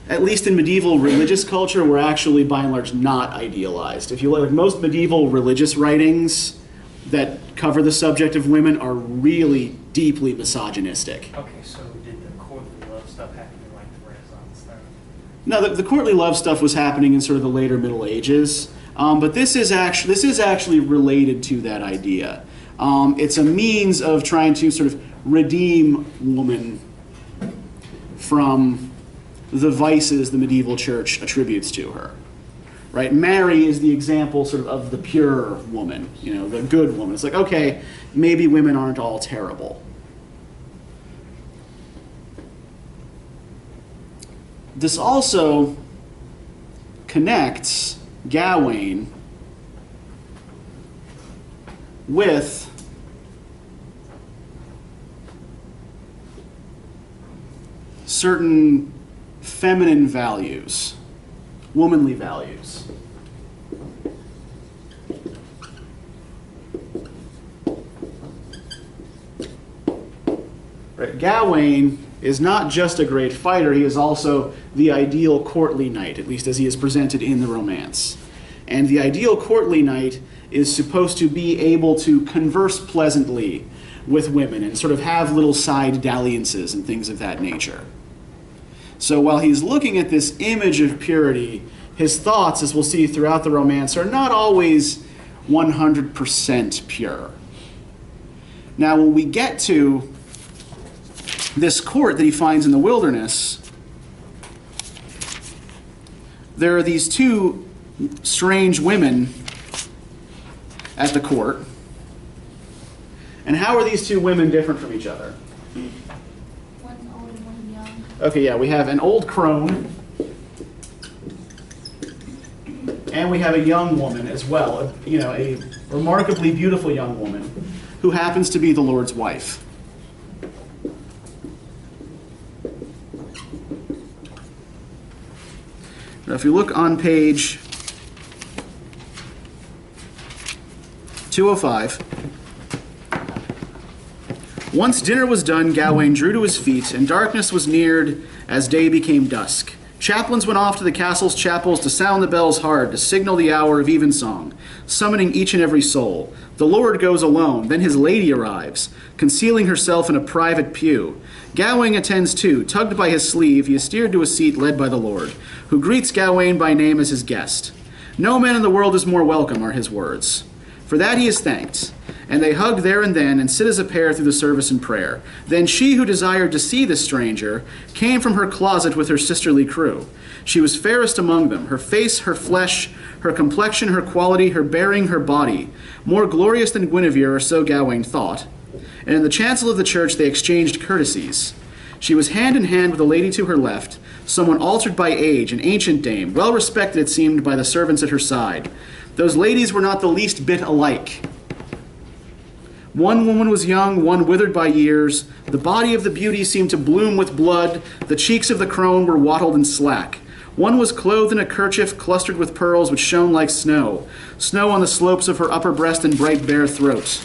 at least in medieval religious culture, were actually, by and large, not idealized. If you look, most medieval religious writings that cover the subject of women are really deeply misogynistic. Okay, so did the courtly love stuff happen in like the Renaissance then? No, the courtly love stuff was happening in sort of the later Middle Ages, but this is actually related to that idea. It's a means of trying to sort of redeem woman from the vices the medieval church attributes to her. Right? Mary is the example sort of the pure woman, the good woman. It's like, okay, maybe women aren't all terrible. This also connects Gawain with certain feminine values, womanly values. Right? Gawain is not just a great fighter, he is also the ideal courtly knight, at least as he is presented in the romance. And the ideal courtly knight is supposed to be able to converse pleasantly with women and sort of have little side dalliances and things of that nature. So while he's looking at this image of purity, his thoughts, as we'll see throughout the romance, are not always 100% pure. Now, when we get to this court that he finds in the wilderness, there are these two strange women at the court. And how are these two women different from each other? One's old and one's young. Okay, yeah, we have an old crone, and we have a young woman as well, a remarkably beautiful young woman who happens to be the Lord's wife. Now, if you look on page 205, once dinner was done, Gawain drew to his feet, and darkness was neared as day became dusk. Chaplains went off to the castle's chapels to sound the bells hard, to signal the hour of evensong, summoning each and every soul. The Lord goes alone, then his lady arrives, concealing herself in a private pew. Gawain attends too. Tugged by his sleeve, he is steered to a seat led by the Lord, who greets Gawain by name as his guest. No man in the world is more welcome, are his words. For that he is thanked. And they hug there and then and sit as a pair through the service and prayer. Then she who desired to see the stranger came from her closet with her sisterly crew. She was fairest among them, her face, her flesh, her complexion, her quality, her bearing, her body, more glorious than Guinevere, or so Gawain thought. And in the chancel of the church they exchanged courtesies. She was hand in hand with a lady to her left, someone altered by age, an ancient dame, well respected, it seemed, by the servants at her side. Those ladies were not the least bit alike. One woman was young, one withered by years. The body of the beauty seemed to bloom with blood. The cheeks of the crone were wattled and slack. One was clothed in a kerchief clustered with pearls which shone like snow, snow on the slopes of her upper breast and bright bare throat.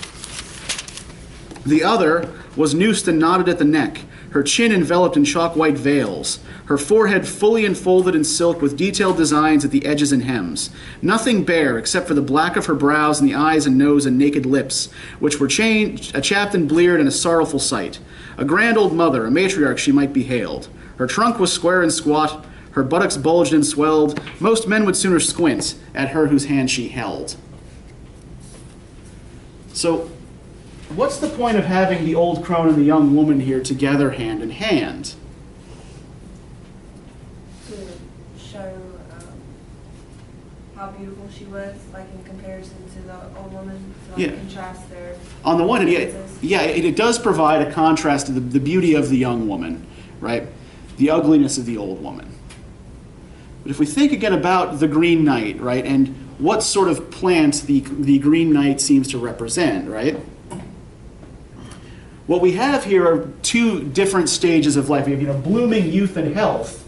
The other was noosed and knotted at the neck, her chin enveloped in chalk-white veils, her forehead fully enfolded in silk with detailed designs at the edges and hems. Nothing bare except for the black of her brows and the eyes and nose and naked lips, which were chapped and bleared and a sorrowful sight. A grand old mother, a matriarch she might be hailed. Her trunk was square and squat, her buttocks bulged and swelled. Most men would sooner squint at her whose hand she held. So, what's the point of having the old crone and the young woman here together hand in hand? To show how beautiful she was, like in comparison to the old woman, to like Yeah. contrast their On the one hand, differences. it does provide a contrast to the beauty of the young woman, right? The ugliness of the old woman. But if we think again about the Green Knight, right, and what sort of plant the Green Knight seems to represent, right? What we have here are two different stages of life. We have, blooming youth and health.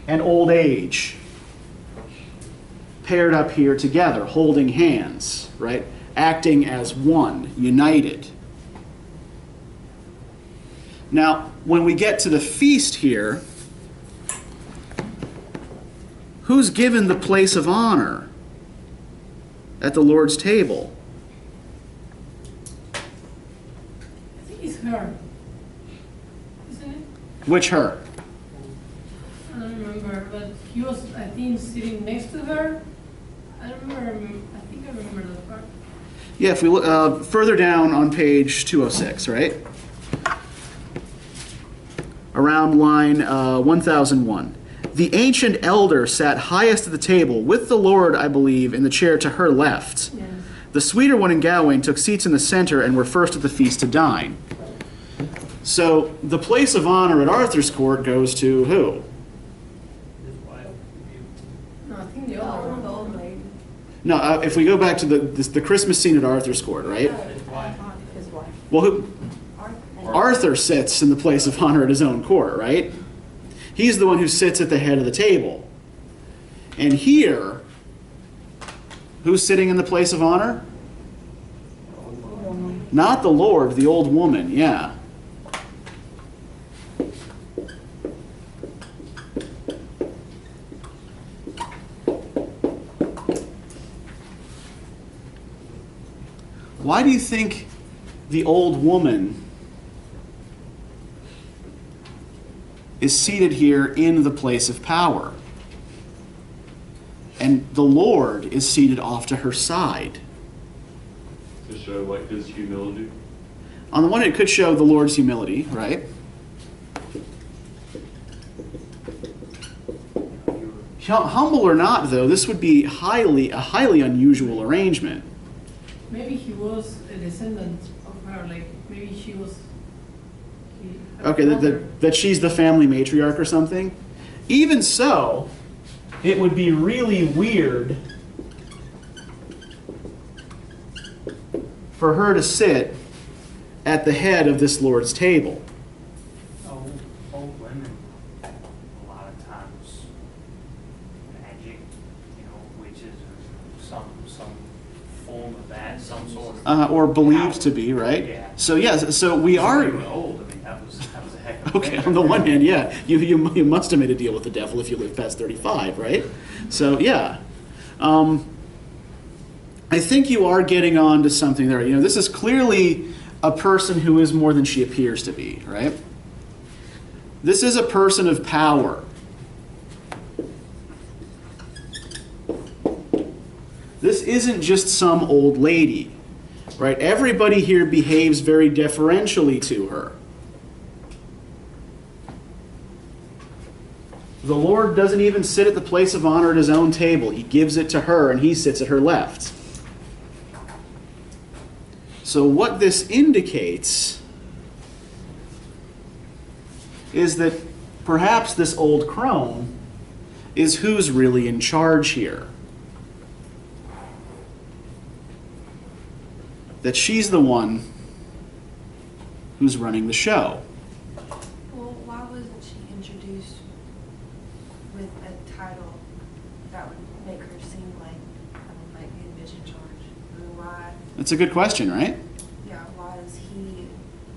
And old age. Paired up here together, holding hands, right? Acting as one, united. Now, when we get to the feast here, who's given the place of honor at the Lord's table? I think it's her. Isn't it? Which her? I don't remember, but he was, I think, sitting next to her. I don't remember. I think I remember that part. Yeah, if we look further down on page 206, right? Around line 1001. The ancient elder sat highest at the table, with the Lord, I believe, in the chair to her left. Yes. The sweeter one and Gawain took seats in the center and were first at the feast to dine. So the place of honor at Arthur's court goes to who? His wife. No, I think the The other old, one. the old lady. No, if we go back to the Christmas scene at Arthur's court, right? His wife. His wife. Well, who? Arthur sits in the place of honor at his own court, right? He's the one who sits at the head of the table. And here, who's sitting in the place of honor? Not the Lord, the old woman, yeah. Why do you think the old woman is seated here in the place of power? And the Lord is seated off to her side. To show like his humility. On the one hand, it could show the Lord's humility, right? Humble or not, though, this would be a highly unusual arrangement. Maybe he was a descendant of her, like maybe she was. Her Okay, mother. that she's the family matriarch or something. Even so, it would be really weird for her to sit at the head of this Lord's table. Old women, a lot of times, magic, witches or some form of that, some sort of. Or believed to be, right? Yeah. So yes, so we are. When you were old, I mean, that was a heck of a Okay, thing. on the one hand, yeah, you must have made a deal with the devil if you lived past 35, right? So yeah, I think you are getting on to something there. This is clearly a person who is more than she appears to be, right? This is a person of power. This isn't just some old lady, right? Everybody here behaves very deferentially to her. The Lord doesn't even sit at the place of honor at his own table. He gives it to her, and he sits at her left. So what this indicates is that perhaps this old crone is who's really in charge here. That she's the one who's running the show. Well, why wasn't she introduced with a title that would make her seem like the bitch in charge? I mean, why? That's a good question, right? Yeah, why is he?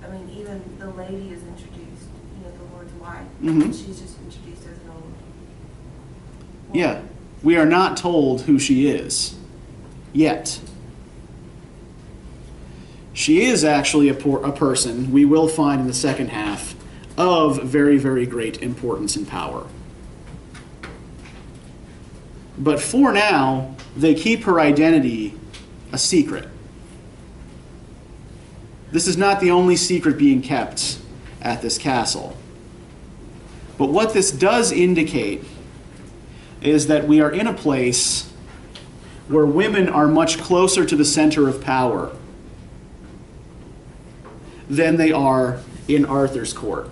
I mean, even the lady is introduced. You know, the Lord's wife. Mhm. She's just introduced as an old. Yeah. We are not told who she is yet. She is actually a person we will find in the second half of very, very great importance and power. But for now, they keep her identity a secret. This is not the only secret being kept at this castle. But what this does indicate is that we are in a place where women are much closer to the center of power than they are in Arthur's court.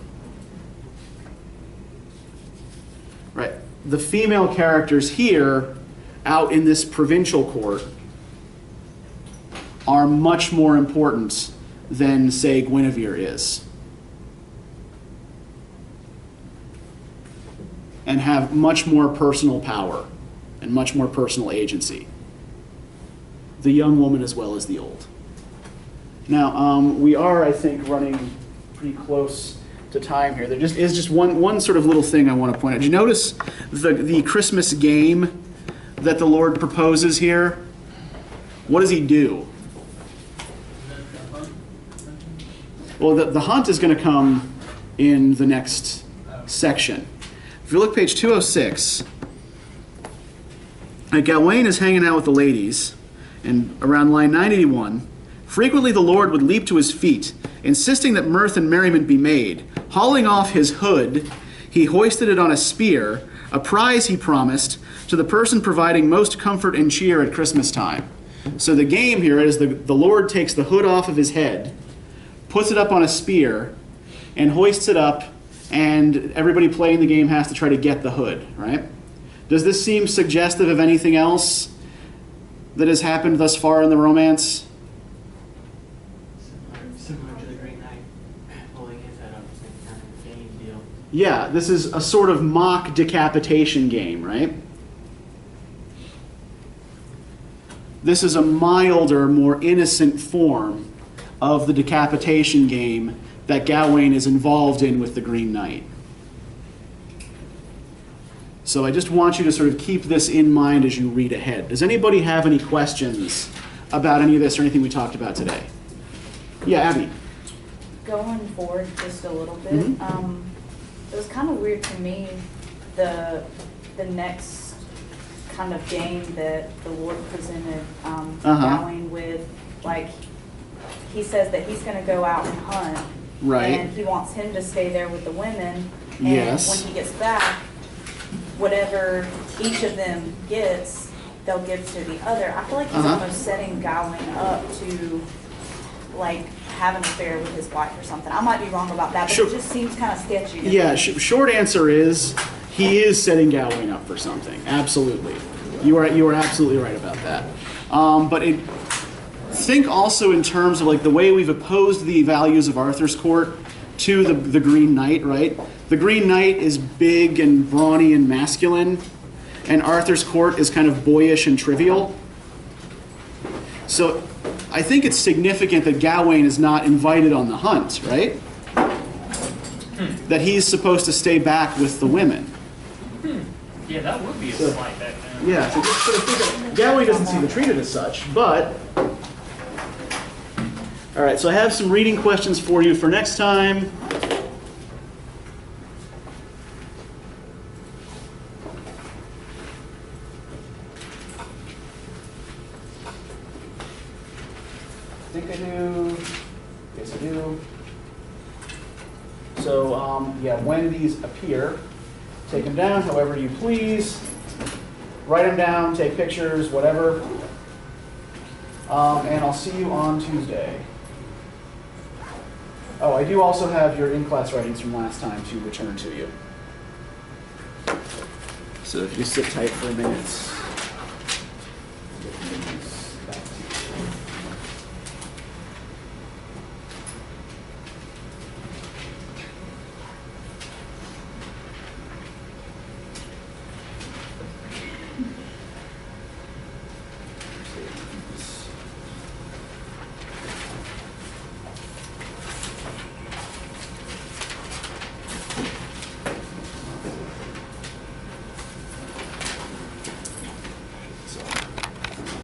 Right. The female characters here, out in this provincial court, are much more important than, say, Guinevere is. And have much more personal power and much more personal agency. The young woman as well as the old. Now, we are, I think, running pretty close to time here. There just is just one sort of little thing I want to point out. Did you notice the Christmas game that the Lord proposes here? What does he do? Well, the hunt is going to come in the next section. If you look page 206, Gawain is hanging out with the ladies, and around line 981, frequently the Lord would leap to his feet, insisting that mirth and merriment be made. Hauling off his hood, he hoisted it on a spear, a prize he promised to the person providing most comfort and cheer at Christmas time. So the game here is the Lord takes the hood off of his head, puts it up on a spear, and hoists it up, and everybody playing the game has to try to get the hood, right? Does this seem suggestive of anything else that has happened thus far in the romance? Similar to the Great Knight, pulling his head up, same kind of game deal. Yeah, this is a sort of mock decapitation game, right? This is a milder, more innocent form of the decapitation game that Gawain is involved in with the Green Knight. So I just want you to sort of keep this in mind as you read ahead. Does anybody have any questions about any of this or anything we talked about today? Yeah, Abby. Going forward just a little bit, Mhm. it was kind of weird to me, the next kind of game that the Lord presented Gawain with, like, he says that he's going to go out and hunt. Right. And he wants him to stay there with the women. And Yes. when he gets back, whatever each of them gets, they'll give to the other. I feel like he's almost setting Gawain up to, like, have an affair with his wife or something. I might be wrong about that, but Sure. it just seems kind of sketchy. to Yeah, me. short answer is he is setting Gawain up for something. Absolutely. You are absolutely right about that. But think also in terms of like the way we've opposed the values of Arthur's court to the Green Knight, right? The Green Knight is big and brawny and masculine, and Arthur's court is kind of boyish and trivial. So I think it's significant that Gawain is not invited on the hunt, right? That he's supposed to stay back with the women. Yeah, that would be a slight back down. Yeah, so just sort of think of, Gawain doesn't seem treated as such, but... All right, so I have some reading questions for you for next time. I think I do. Yes, I do. So, yeah, when these appear, take them down however you please. Write them down, take pictures, whatever. And I'll see you on Tuesday. Oh, I do also have your in-class writings from last time to return to you. So if you sit tight for a minute.